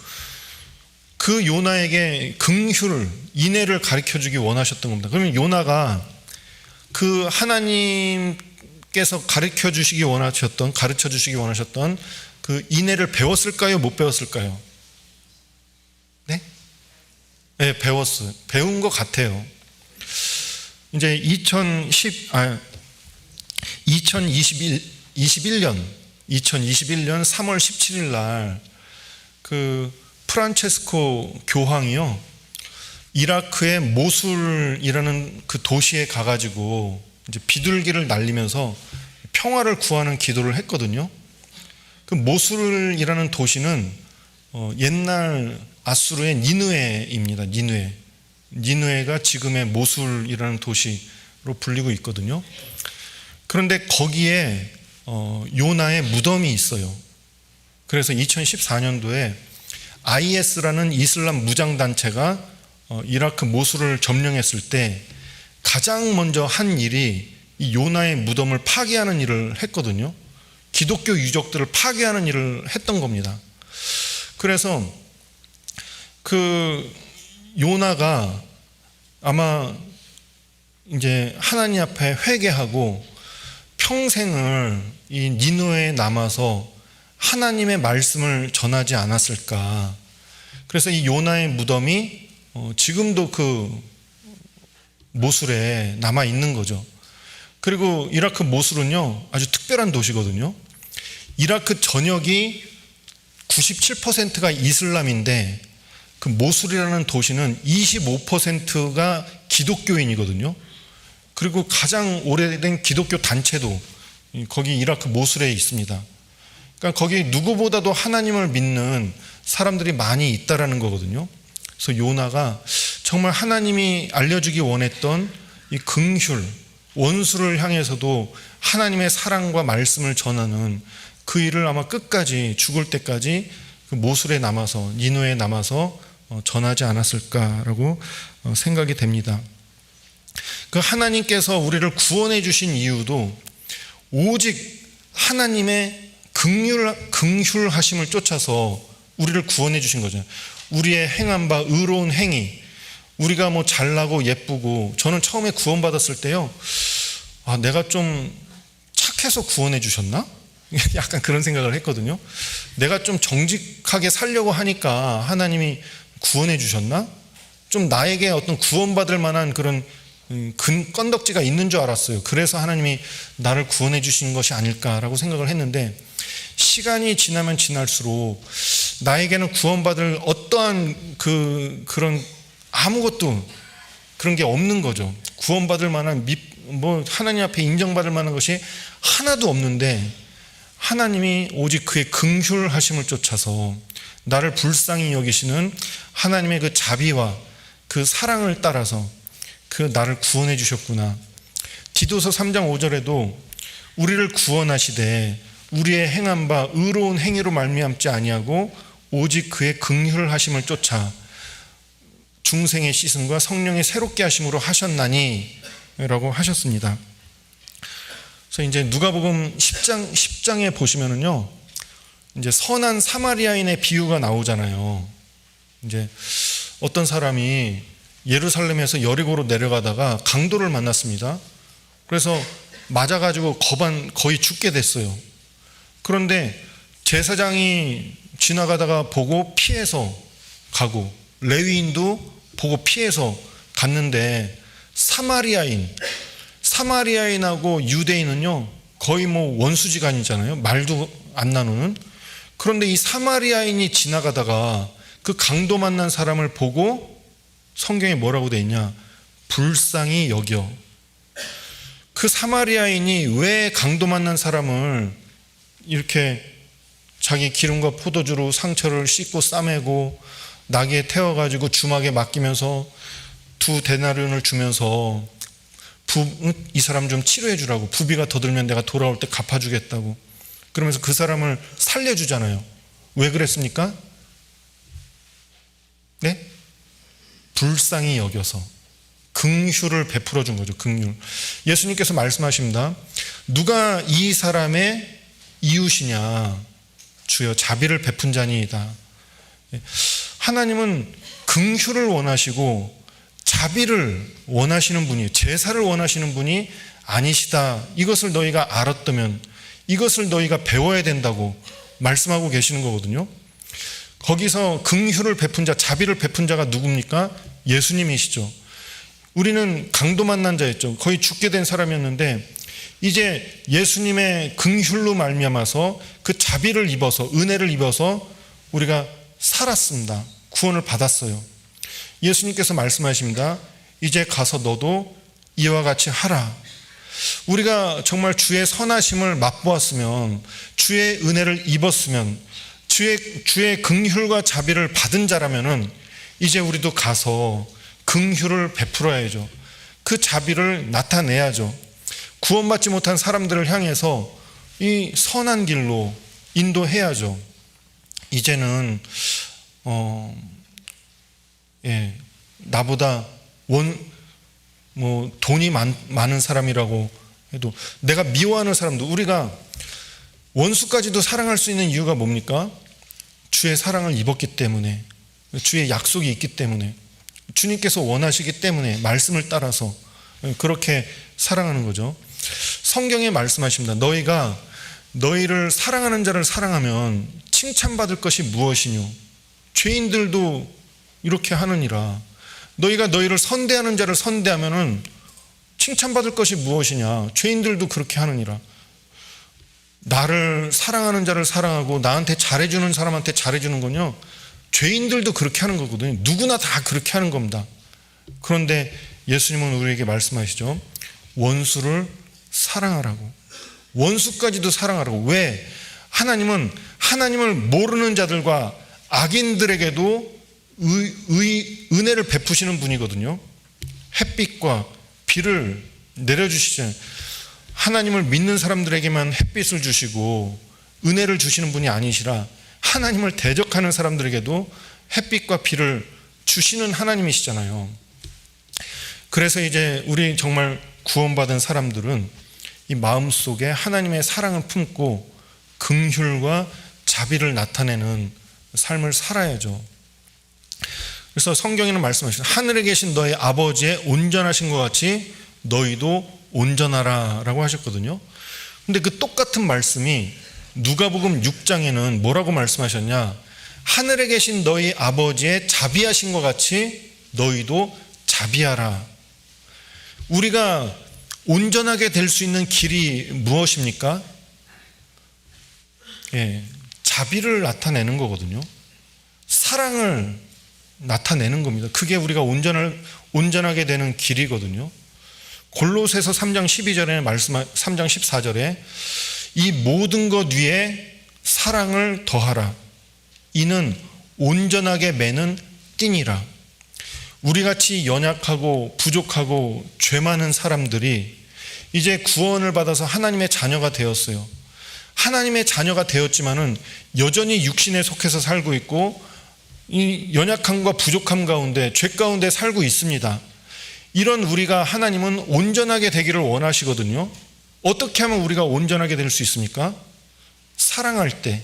그 요나에게 긍휼을, 인애를 가르쳐주기 원하셨던 겁니다. 그러면 요나가 그 하나님께서 가르쳐 주시기 원하셨던 그 인애를 배웠을까요? 못 배웠을까요? 네? 네, 배웠어요. 배운 것 같아요. 이제 2021년 3월 17일 날 그 프란체스코 교황이요, 이라크의 모술이라는 그 도시에 가가지고 이제 비둘기를 날리면서 평화를 구하는 기도를 했거든요. 그 모술이라는 도시는 옛날 아수르의 니느웨입니다. 니느웨가 지금의 모술이라는 도시로 불리고 있거든요. 그런데 거기에 요나의 무덤이 있어요. 그래서 2014년도에 IS라는 이슬람 무장단체가 이라크 모술을 점령했을 때 가장 먼저 한 일이 이 요나의 무덤을 파괴하는 일을 했거든요. 기독교 유적들을 파괴하는 일을 했던 겁니다. 그래서 그 요나가 아마 이제 하나님 앞에 회개하고 평생을 이 니느웨에 남아서 하나님의 말씀을 전하지 않았을까. 그래서 이 요나의 무덤이 지금도 그 모술에 남아 있는 거죠. 그리고 이라크 모술은요 아주 특별한 도시거든요. 이라크 전역이 97%가 이슬람인데 그 모술이라는 도시는 25%가 기독교인이거든요. 그리고 가장 오래된 기독교 단체도 거기 이라크 모술에 있습니다. 그러니까 거기 누구보다도 하나님을 믿는 사람들이 많이 있다라는 거거든요. 그래서 요나가 정말 하나님이 알려주기 원했던 이 긍휼, 원수를 향해서도 하나님의 사랑과 말씀을 전하는 그 일을 아마 끝까지, 죽을 때까지 그 모술에 남아서, 니느웨에 남아서 전하지 않았을까라고 생각이 됩니다. 그 하나님께서 우리를 구원해 주신 이유도 오직 하나님의 긍휼하심을 쫓아서 우리를 구원해 주신 거잖아요. 우리의 행한 바 의로운 행위, 우리가 뭐 잘나고 예쁘고, 저는 처음에 구원받았을 때요, 내가 좀 착해서 구원해 주셨나? 약간 그런 생각을 했거든요. 내가 좀 정직하게 살려고 하니까 하나님이 구원해 주셨나? 좀 나에게 어떤 구원받을 만한 그런 건덕지가 있는 줄 알았어요. 그래서 하나님이 나를 구원해 주신 것이 아닐까라고 생각을 했는데, 시간이 지나면 지날수록 나에게는 구원받을 어떠한 그런 아무것도 그런 게 없는 거죠. 구원받을 만한 하나님 앞에 인정받을 만한 것이 하나도 없는데, 하나님이 오직 그의 긍휼하심을 쫓아서 나를 불쌍히 여기시는 하나님의 그 자비와 그 사랑을 따라서 나를 구원해 주셨구나. 디도서 3장 5절에도 우리를 구원하시되 우리의 행한 바 의로운 행위로 말미암지 아니하고 오직 그의 긍휼하심을 쫓아 중생의 씻음과 성령의 새롭게 하심으로 하셨나니 라고 하셨습니다. 그래서 이제 누가복음 10장에 보시면은요, 이제 선한 사마리아인의 비유가 나오잖아요. 이제 어떤 사람이 예루살렘에서 여리고로 내려가다가 강도를 만났습니다. 그래서 맞아가지고 거의 죽게 됐어요. 그런데 제사장이 지나가다가 보고 피해서 가고, 레위인도 보고 피해서 갔는데, 사마리아인하고 유대인은요 거의 뭐 원수지간이잖아요. 말도 안 나누는. 그런데 이 사마리아인이 지나가다가 그 강도 만난 사람을 보고 성경에 뭐라고 돼 있냐? 불쌍히 여겨. 그 사마리아인이 왜 강도 만난 사람을 이렇게 자기 기름과 포도주로 상처를 씻고 싸매고 나귀에 태워가지고 주막에 맡기면서 2데나리온을 주면서 이 사람 좀 치료해 주라고, 부비가 더 들면 내가 돌아올 때 갚아주겠다고 그러면서 그 사람을 살려주잖아요. 왜 그랬습니까? 네? 불쌍히 여겨서 긍휼을 베풀어 준 거죠. 긍휼. 예수님께서 말씀하십니다. 누가 이 사람의 이웃이냐? 주여 자비를 베푼 자니이다. 하나님은 긍휼을 원하시고 자비를 원하시는 분이, 제사를 원하시는 분이 아니시다. 이것을 너희가 알았다면, 이것을 너희가 배워야 된다고 말씀하고 계시는 거거든요. 거기서 긍휼을 베푼 자, 자비를 베푼 자가 누굽니까? 예수님이시죠. 우리는 강도 만난 자였죠. 거의 죽게 된 사람이었는데 이제 예수님의 긍휼로 말미암아서 그 자비를 입어서, 은혜를 입어서 우리가 살았습니다. 구원을 받았어요. 예수님께서 말씀하십니다. 이제 가서 너도 이와 같이 하라. 우리가 정말 주의 선하심을 맛보았으면, 주의 은혜를 입었으면, 주의 긍휼과 자비를 받은 자라면은 이제 우리도 가서 긍휼을 베풀어야죠. 그 자비를 나타내야죠. 구원받지 못한 사람들을 향해서 이 선한 길로 인도해야죠. 이제는 나보다 돈이 많은 사람이라고 해도, 내가 미워하는 사람도, 우리가 원수까지도 사랑할 수 있는 이유가 뭡니까? 주의 사랑을 입었기 때문에, 주의 약속이 있기 때문에, 주님께서 원하시기 때문에 말씀을 따라서 그렇게 사랑하는 거죠. 성경에 말씀하십니다. 너희가 너희를 사랑하는 자를 사랑하면 칭찬받을 것이 무엇이뇨? 죄인들도 이렇게 하느니라. 너희가 너희를 선대하는 자를 선대하면은 칭찬받을 것이 무엇이냐? 죄인들도 그렇게 하느니라. 나를 사랑하는 자를 사랑하고 나한테 잘해주는 사람한테 잘해주는 건요, 죄인들도 그렇게 하는 거거든요. 누구나 다 그렇게 하는 겁니다. 그런데 예수님은 우리에게 말씀하시죠. 원수를 사랑하라고. 원수까지도 사랑하라고. 왜? 하나님은 하나님을 모르는 자들과 악인들에게도 은혜를 베푸시는 분이거든요. 햇빛과 비를 내려주시잖아요. 하나님을 믿는 사람들에게만 햇빛을 주시고 은혜를 주시는 분이 아니시라, 하나님을 대적하는 사람들에게도 햇빛과 비를 주시는 하나님이시잖아요. 그래서 이제 우리 정말 구원받은 사람들은 이 마음속에 하나님의 사랑을 품고 긍휼과 자비를 나타내는 삶을 살아야죠. 그래서 성경에는 말씀하시죠. 하늘에 계신 너희 아버지의 온전하신 것 같이 너희도 온전하라 라고 하셨거든요. 근데 그 똑같은 말씀이 누가복음 6장에는 뭐라고 말씀하셨냐? 하늘에 계신 너희 아버지의 자비하신 것 같이 너희도 자비하라. 우리가 온전하게 될 수 있는 길이 무엇입니까? 자비를 나타내는 거거든요. 사랑을 나타내는 겁니다. 그게 우리가 온전하게 되는 길이거든요. 골로새서 3장 12절에 3장 14절에 이 모든 것 위에 사랑을 더하라. 이는 온전하게 매는 띠니라. 우리같이 연약하고 부족하고 죄 많은 사람들이 이제 구원을 받아서 하나님의 자녀가 되었어요. 하나님의 자녀가 되었지만은 여전히 육신에 속해서 살고 있고 이 연약함과 부족함 가운데 죄 가운데 살고 있습니다. 이런 우리가 하나님은 온전하게 되기를 원하시거든요. 어떻게 하면 우리가 온전하게 될 수 있습니까? 사랑할 때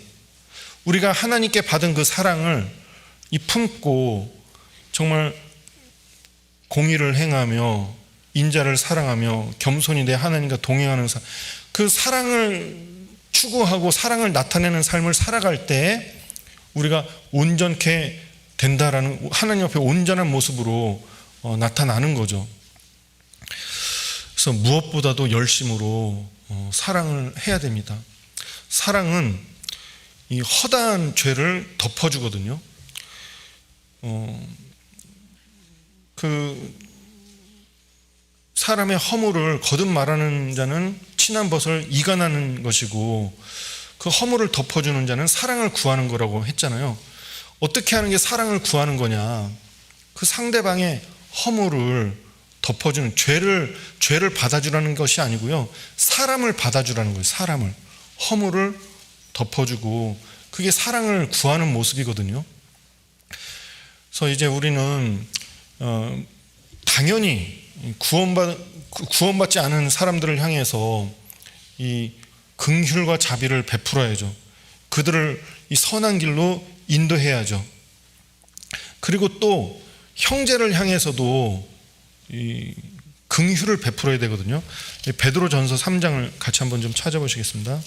우리가 하나님께 받은 그 사랑을 품고 정말 공의를 행하며 인자를 사랑하며 겸손히 내 하나님과 동행하는 그 사랑을 추구하고 사랑을 나타내는 삶을 살아갈 때 우리가 온전케 된다라는, 하나님 앞에 온전한 모습으로 나타나는 거죠. 그래서 무엇보다도 열심으로 사랑을 해야 됩니다. 사랑은 이 허다한 죄를 덮어주거든요. 그 사람의 허물을 거듭 말하는 자는 친한 벗을 이간하는 것이고 그 허물을 덮어주는 자는 사랑을 구하는 거라고 했잖아요. 어떻게 하는 게 사랑을 구하는 거냐? 그 상대방의 허물을 덮어주는, 죄를 받아주라는 것이 아니고요, 사람을 받아주라는 거예요. 사람을, 허물을 덮어주고 그게 사랑을 구하는 모습이거든요. 그래서 이제 우리는 당연히 구원받지 않은 사람들을 향해서 이 긍휼과 자비를 베풀어야죠. 그들을 이 선한 길로 인도해야죠. 그리고 또 형제를 향해서도 이 긍휼을 베풀어야 되거든요. 베드로전서 3장을 같이 한번 좀 찾아보시겠습니다.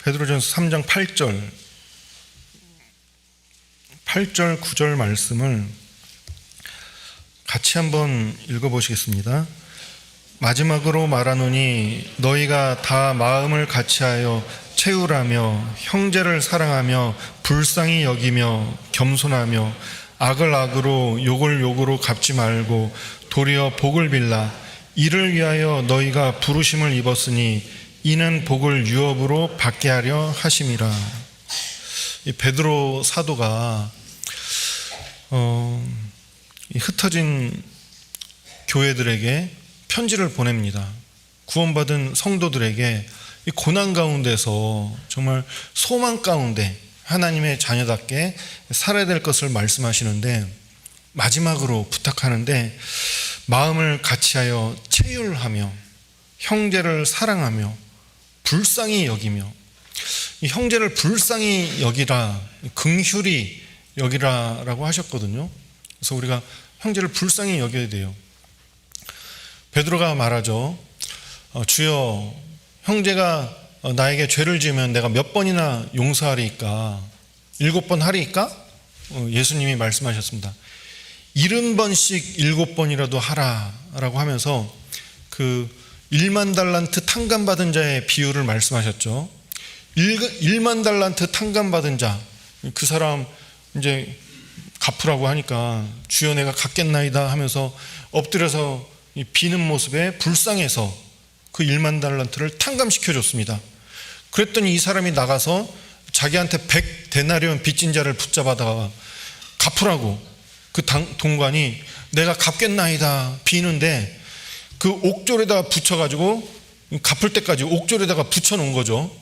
베드로전서 3장 8절 9절 말씀을 같이 한번 읽어보시겠습니다. 마지막으로 말하노니 너희가 다 마음을 같이하여 채우라며 형제를 사랑하며 불쌍히 여기며 겸손하며 악을 악으로 욕을 욕으로 갚지 말고 도리어 복을 빌라. 이를 위하여 너희가 부르심을 입었으니 이는 복을 유업으로 받게 하려 하심이라. 이 베드로 사도가 흩어진 교회들에게 편지를 보냅니다. 구원받은 성도들에게 이 고난 가운데서 정말 소망 가운데 하나님의 자녀답게 살아야 될 것을 말씀하시는데, 마지막으로 부탁하는데 마음을 같이하여 채율하며 형제를 사랑하며 불쌍히 여기며, 이 형제를 불쌍히 여기라, 긍휼히 여기라라고 하셨거든요. 그래서 우리가 형제를 불쌍히 여겨야 돼요. 베드로가 말하죠. 주여, 형제가 나에게 죄를 지으면 내가 몇 번이나 용서하리이까? 7번 하리이까? 예수님이 말씀하셨습니다. 70번씩 7번이라도 하라라고 하면서 그 1만 달란트 탕감받은 자의 비유를 말씀하셨죠. 1만 달란트 탕감받은 자, 그 사람 이제 갚으라고 하니까 주여 내가 갚겠나이다 하면서 엎드려서 비는 모습에 불쌍해서 그 1만 달란트를 탕감시켜줬습니다. 그랬더니 이 사람이 나가서 자기한테 100데나리온 빚진 자를 붙잡아다가 갚으라고 그 동관이 내가 갚겠나이다 비는데 그 옥졸에다 붙여가지고 갚을 때까지 옥졸에다가 붙여놓은 거죠.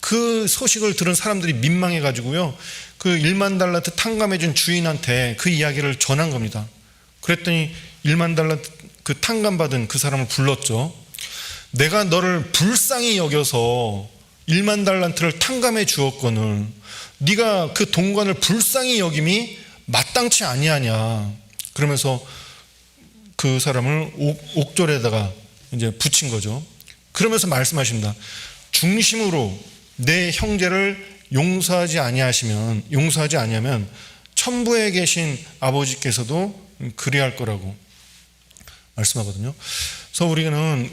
그 소식을 들은 사람들이 민망해가지고요, 그 1만 달란트 탕감해준 주인한테 그 이야기를 전한 겁니다. 그랬더니 1만 달란트 그 탕감받은 그 사람을 불렀죠. 내가 너를 불쌍히 여겨서 1만 달란트를 탕감해 주었거늘 네가 그 동관을 불쌍히 여김이 마땅치 아니하냐. 그러면서 그 사람을 옥졸에다가 이제 붙인 거죠. 그러면서 말씀하십니다. 중심으로 내 형제를 용서하지 아니하면 천부에 계신 아버지께서도 그리할 거라고 말씀하거든요. 그래서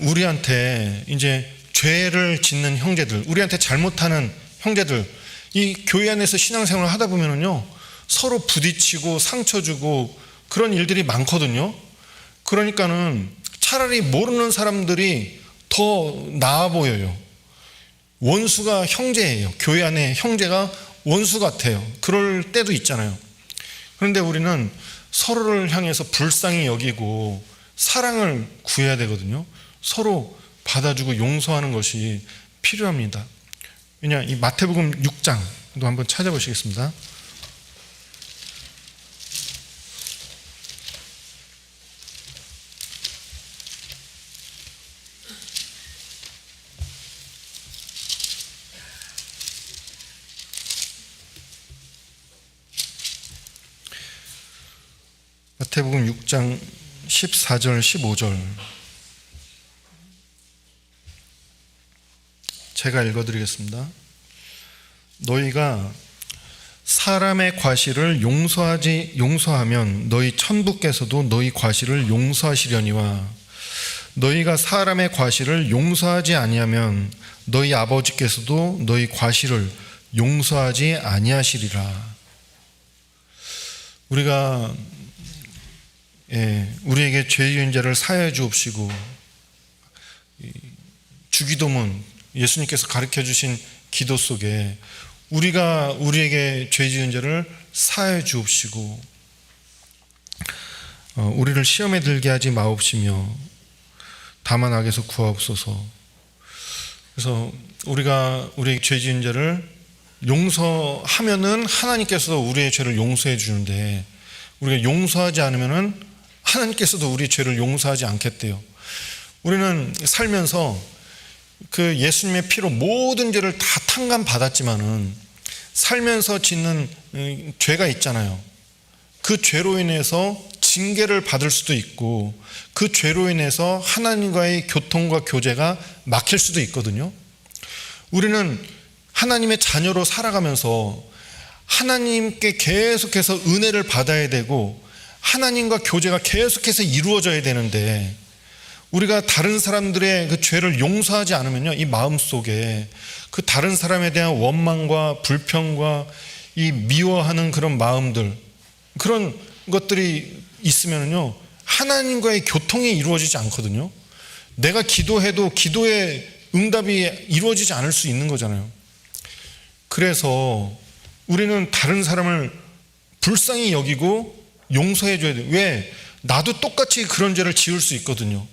우리한테 이제 죄를 짓는 형제들, 우리한테 잘못하는 형제들, 이 교회 안에서 신앙생활을 하다 보면은요, 서로 부딪히고 상처 주고 그런 일들이 많거든요. 그러니까는 차라리 모르는 사람들이 더 나아 보여요. 원수가 형제예요. 교회 안에 형제가 원수 같아요. 그럴 때도 있잖아요. 그런데 우리는 서로를 향해서 불쌍히 여기고 사랑을 구해야 되거든요. 서로 받아주고 용서하는 것이 필요합니다. 왜냐, 이 마태복음 6장도 한번 찾아보시겠습니다. 마태복음 6장 14절 15절 제가 읽어드리겠습니다. 너희가 사람의 과실을 용서하면 너희 천부께서도 너희 과실을 용서하시려니와 너희가 사람의 과실을 용서하지 아니하면 너희 아버지께서도 너희 과실을 용서하지 아니하시리라. 우리에게 죄 지은 자를 사하여 주옵시고, 주기도문 예수님께서 가르쳐 주신 기도 속에 우리에게 죄 지은 자를 사하여 주옵시고, 우리를 시험에 들게 하지 마옵시며 다만 악에서 구하옵소서. 그래서 우리에게 죄 지은 자를 용서하면은 하나님께서 우리의 죄를 용서해 주는데, 우리가 용서하지 않으면은 하나님께서도 우리 죄를 용서하지 않겠대요. 우리는 살면서 그 예수님의 피로 모든 죄를 다 탕감받았지만은 살면서 짓는 죄가 있잖아요. 그 죄로 인해서 징계를 받을 수도 있고, 그 죄로 인해서 하나님과의 교통과 교제가 막힐 수도 있거든요. 우리는 하나님의 자녀로 살아가면서 하나님께 계속해서 은혜를 받아야 되고 하나님과 교제가 계속해서 이루어져야 되는데, 우리가 다른 사람들의 그 죄를 용서하지 않으면요, 이 마음속에 그 다른 사람에 대한 원망과 불평과 이 미워하는 그런 마음들, 그런 것들이 있으면요, 하나님과의 교통이 이루어지지 않거든요. 내가 기도해도 기도의 응답이 이루어지지 않을 수 있는 거잖아요. 그래서 우리는 다른 사람을 불쌍히 여기고 용서해 줘야 돼요. 왜? 나도 똑같이 그런 죄를 지을 수 있거든요.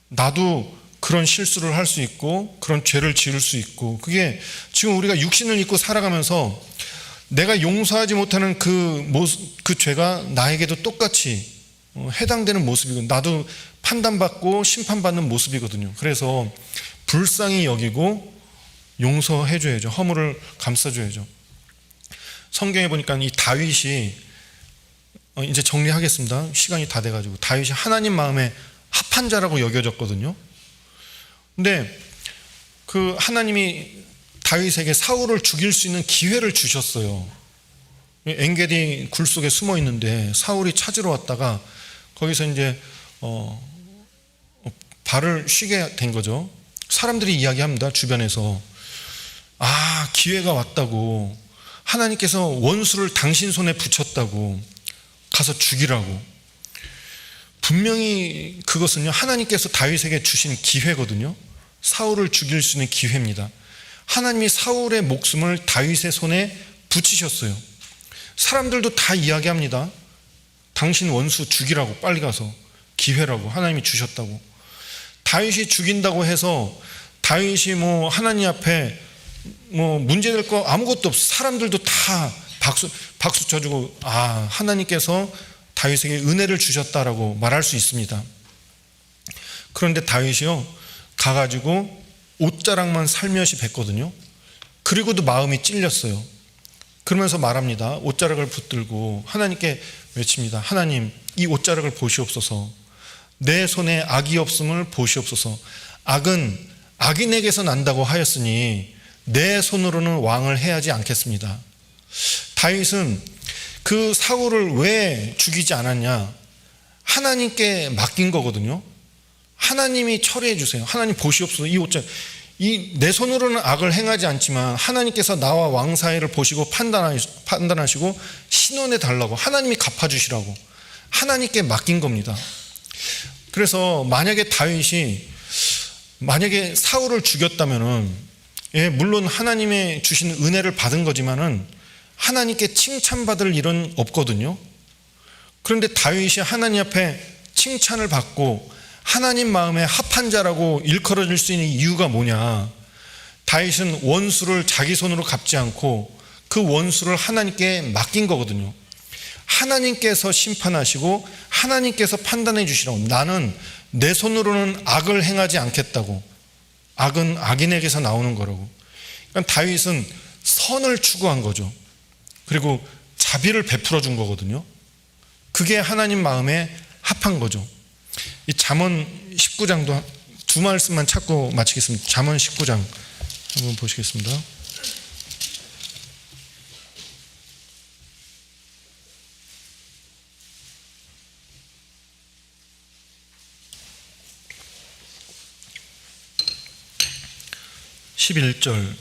나도 그런 실수를 할 수 있고 그런 죄를 지을 수 있고, 그게 지금 우리가 육신을 입고 살아가면서 내가 용서하지 못하는 그 죄가 나에게도 똑같이 해당되는 모습이고, 나도 판단받고 심판받는 모습이거든요. 그래서 불쌍히 여기고 용서해 줘야죠. 허물을 감싸 줘야죠. 성경에 보니까 이 다윗이, 이제 정리하겠습니다. 시간이 다 돼가지고, 다윗이 하나님 마음에 합한 자라고 여겨졌거든요. 근데 그 하나님이 다윗에게 사울을 죽일 수 있는 기회를 주셨어요. 엔게디 굴 속에 숨어 있는데 사울이 찾으러 왔다가 거기서 이제 발을 쉬게 된 거죠. 사람들이 이야기합니다. 주변에서 기회가 왔다고, 하나님께서 원수를 당신 손에 붙였다고, 가서 죽이라고. 분명히 그것은요, 하나님께서 다윗에게 주신 기회거든요. 사울을 죽일 수 있는 기회입니다. 하나님이 사울의 목숨을 다윗의 손에 붙이셨어요. 사람들도 다 이야기합니다. 당신 원수 죽이라고, 빨리 가서 기회라고 하나님이 주셨다고. 다윗이 죽인다고 해서 다윗이 뭐 하나님 앞에 뭐 문제될 거 아무것도 없어. 사람들도 다 박수 쳐주고 하나님께서 다윗에게 은혜를 주셨다라고 말할 수 있습니다. 그런데 다윗이요 가가지고 옷자락만 살며시 뱉거든요. 그리고도 마음이 찔렸어요. 그러면서 말합니다. 옷자락을 붙들고 하나님께 외칩니다. 하나님, 이 옷자락을 보시옵소서. 내 손에 악이 없음을 보시옵소서. 악은 악인에게서 난다고 하였으니 내 손으로는 왕을 해하지 않겠습니다. 다윗은 그 사울을 왜 죽이지 않았냐? 하나님께 맡긴 거거든요. 하나님이 처리해 주세요. 하나님 보시옵소서. 이 옷자락, 내 손으로는 악을 행하지 않지만 하나님께서 나와 왕 사이를 보시고 판단하시고 신원해 달라고, 하나님이 갚아주시라고 하나님께 맡긴 겁니다. 그래서 만약에 다윗이 사울을 죽였다면은, 물론 하나님의 주신 은혜를 받은 거지만은 하나님께 칭찬받을 일은 없거든요. 그런데 다윗이 하나님 앞에 칭찬을 받고 하나님 마음에 합한 자라고 일컬어질 수 있는 이유가 뭐냐? 다윗은 원수를 자기 손으로 갚지 않고 그 원수를 하나님께 맡긴 거거든요. 하나님께서 심판하시고 하나님께서 판단해 주시라고. 나는 내 손으로는 악을 행하지 않겠다고. 악은 악인에게서 나오는 거라고. 그러니까 다윗은 선을 추구한 거죠. 그리고 자비를 베풀어 준 거거든요. 그게 하나님 마음에 합한 거죠. 이 잠언 19장도 두 말씀만 찾고 마치겠습니다. 잠언 19장 한번 보시겠습니다. (11절)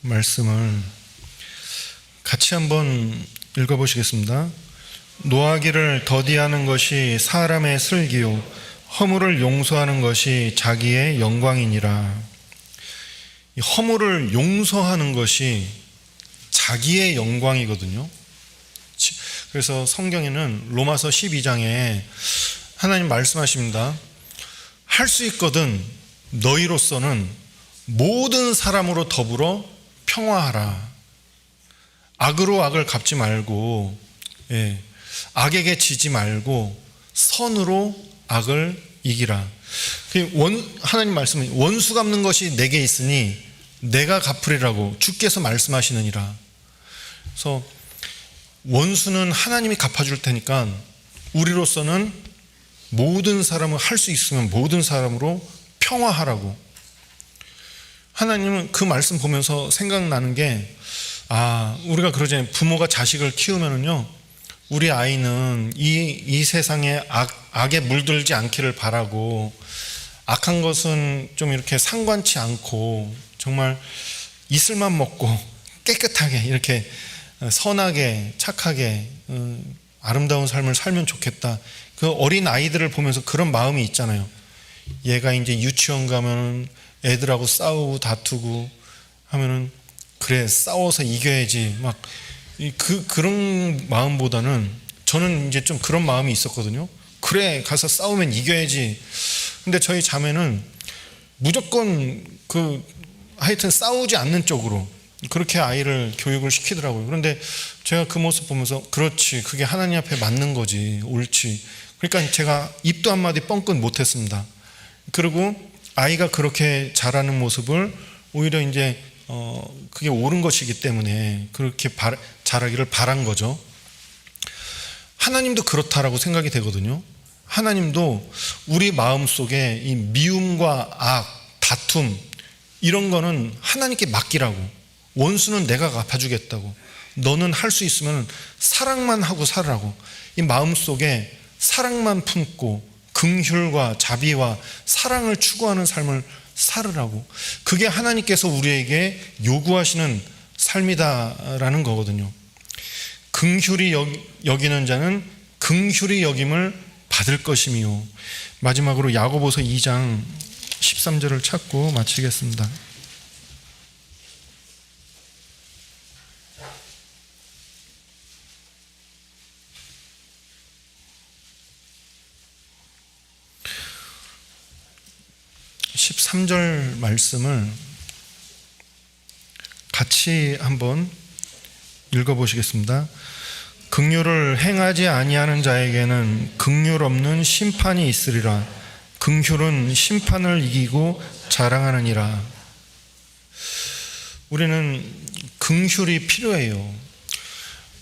말씀을 같이 한번 읽어보시겠습니다. 노하기를 더디하는 것이 사람의 슬기요 허물을 용서하는 것이 자기의 영광이니라. 이 허물을 용서하는 것이 자기의 영광이거든요. 그래서 성경에는 로마서 12장에 하나님 말씀하십니다. 할 수 있거든 너희로서는 모든 사람으로 더불어 평화하라. 악으로 악을 갚지 말고, 악에게 지지 말고 선으로 악을 이기라. 하나님 말씀은 원수 갚는 것이 내게 있으니 내가 갚으리라고 주께서 말씀하시느니라. 그래서 원수는 하나님이 갚아줄 테니까 우리로서는 모든 사람을 할 수 있으면 모든 사람으로 평화하라고. 하나님은 그 말씀 보면서 생각나는 게, 우리가 그러잖아요. 부모가 자식을 키우면은요, 우리 아이는 이 세상에 악에 물들지 않기를 바라고, 악한 것은 좀 이렇게 상관치 않고 정말 이슬만 먹고 깨끗하게 이렇게 선하게 착하게 아름다운 삶을 살면 좋겠다. 그 어린 아이들을 보면서 그런 마음이 있잖아요. 얘가 이제 유치원 가면 애들하고 싸우고 다투고 하면은 그래 싸워서 이겨야지 막 그런 마음보다는 저는 이제 좀 그런 마음이 있었거든요. 그래 가서 싸우면 이겨야지. 근데 저희 자매는 무조건 하여튼 싸우지 않는 쪽으로 그렇게 아이를 교육을 시키더라고요. 그런데 제가 그 모습 보면서 그렇지, 그게 하나님 앞에 맞는 거지, 옳지. 그러니까 제가 입도 한마디 뻥끗 못했습니다. 그리고 아이가 그렇게 자라는 모습을 오히려 이제 그게 옳은 것이기 때문에 그렇게 자라기를 바란 거죠. 하나님도 그렇다라고 생각이 되거든요. 하나님도 우리 마음속에 이 미움과 악, 다툼 이런 거는 하나님께 맡기라고. 원수는 내가 갚아주겠다고. 너는 할 수 있으면 사랑만 하고 살으라고. 이 마음속에 사랑만 품고 긍휼과 자비와 사랑을 추구하는 삶을 살으라고. 그게 하나님께서 우리에게 요구하시는 삶이다라는 거거든요. 긍휼히 여기는 자는 긍휼히 여김을 받을 것이며. 마지막으로 야고보서 2장 13절을 찾고 마치겠습니다. 3절 말씀을 같이 한번 읽어보시겠습니다. 긍휼을 행하지 아니하는 자에게는 긍휼 없는 심판이 있으리라. 긍휼은 심판을 이기고 자랑하느니라. 우리는 긍휼이 필요해요.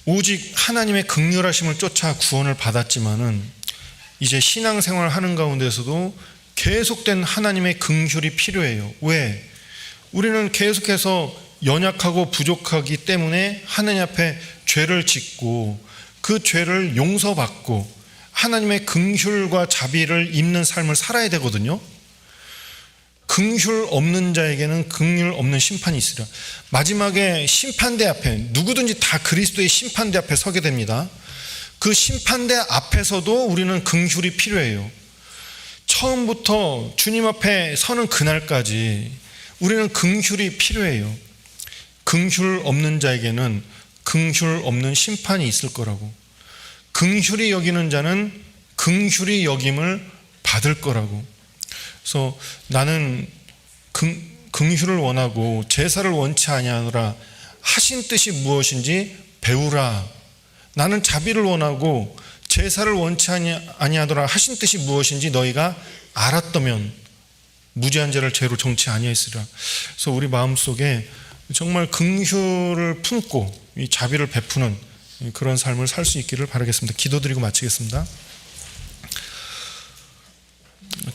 오직 하나님의 긍휼하심을 쫓아 구원을 받았지만은 이제 신앙생활을 하는 가운데서도 계속된 하나님의 긍휼이 필요해요. 왜? 우리는 계속해서 연약하고 부족하기 때문에 하나님 앞에 죄를 짓고 그 죄를 용서받고 하나님의 긍휼과 자비를 입는 삶을 살아야 되거든요. 긍휼 없는 자에게는 긍휼 없는 심판이 있으리라. 마지막에 심판대 앞에, 누구든지 다 그리스도의 심판대 앞에 서게 됩니다. 그 심판대 앞에서도 우리는 긍휼이 필요해요. 처음부터 주님 앞에 서는 그날까지 우리는 긍휼이 필요해요. 긍휼 없는 자에게는 긍휼 없는 심판이 있을 거라고. 긍휼히 여기는 자는 긍휼히 여김을 받을 거라고. 그래서 나는 긍휼을 원하고 제사를 원치 아니하노라. 하신 뜻이 무엇인지 배우라. 나는 자비를 원하고 제사를 원치 아니하더라. 하신 뜻이 무엇인지 너희가 알았다면 무죄한 자를 죄로 정치 아니하였으리라. 그래서 우리 마음속에 정말 긍휼을 품고 이 자비를 베푸는 그런 삶을 살 수 있기를 바라겠습니다. 기도드리고 마치겠습니다.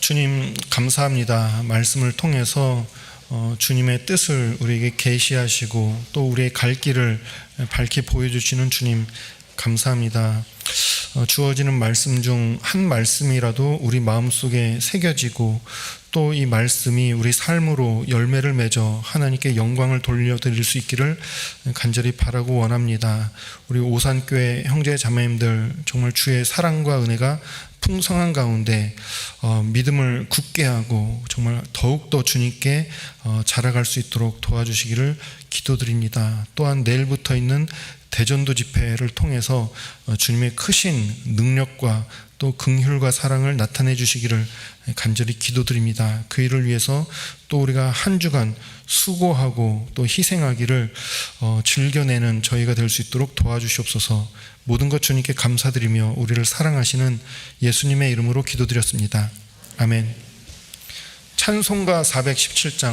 주님 감사합니다. 말씀을 통해서 주님의 뜻을 우리에게 계시하시고 또 우리의 갈 길을 밝히 보여주시는 주님 감사합니다. 주어지는 말씀 중 한 말씀이라도 우리 마음속에 새겨지고 또 이 말씀이 우리 삶으로 열매를 맺어 하나님께 영광을 돌려드릴 수 있기를 간절히 바라고 원합니다. 우리 오산교회 형제 자매님들 정말 주의 사랑과 은혜가 풍성한 가운데 믿음을 굳게 하고 정말 더욱더 주님께 자라갈 수 있도록 도와주시기를 기도드립니다. 또한 내일부터 있는 대전도 집회를 통해서 주님의 크신 능력과 또 긍휼과 사랑을 나타내 주시기를 간절히 기도드립니다. 그 일을 위해서 또 우리가 한 주간 수고하고 또 희생하기를 즐겨내는 저희가 될 수 있도록 도와주시옵소서. 모든 것 주님께 감사드리며 우리를 사랑하시는 예수님의 이름으로 기도드렸습니다. 아멘. 찬송가 417장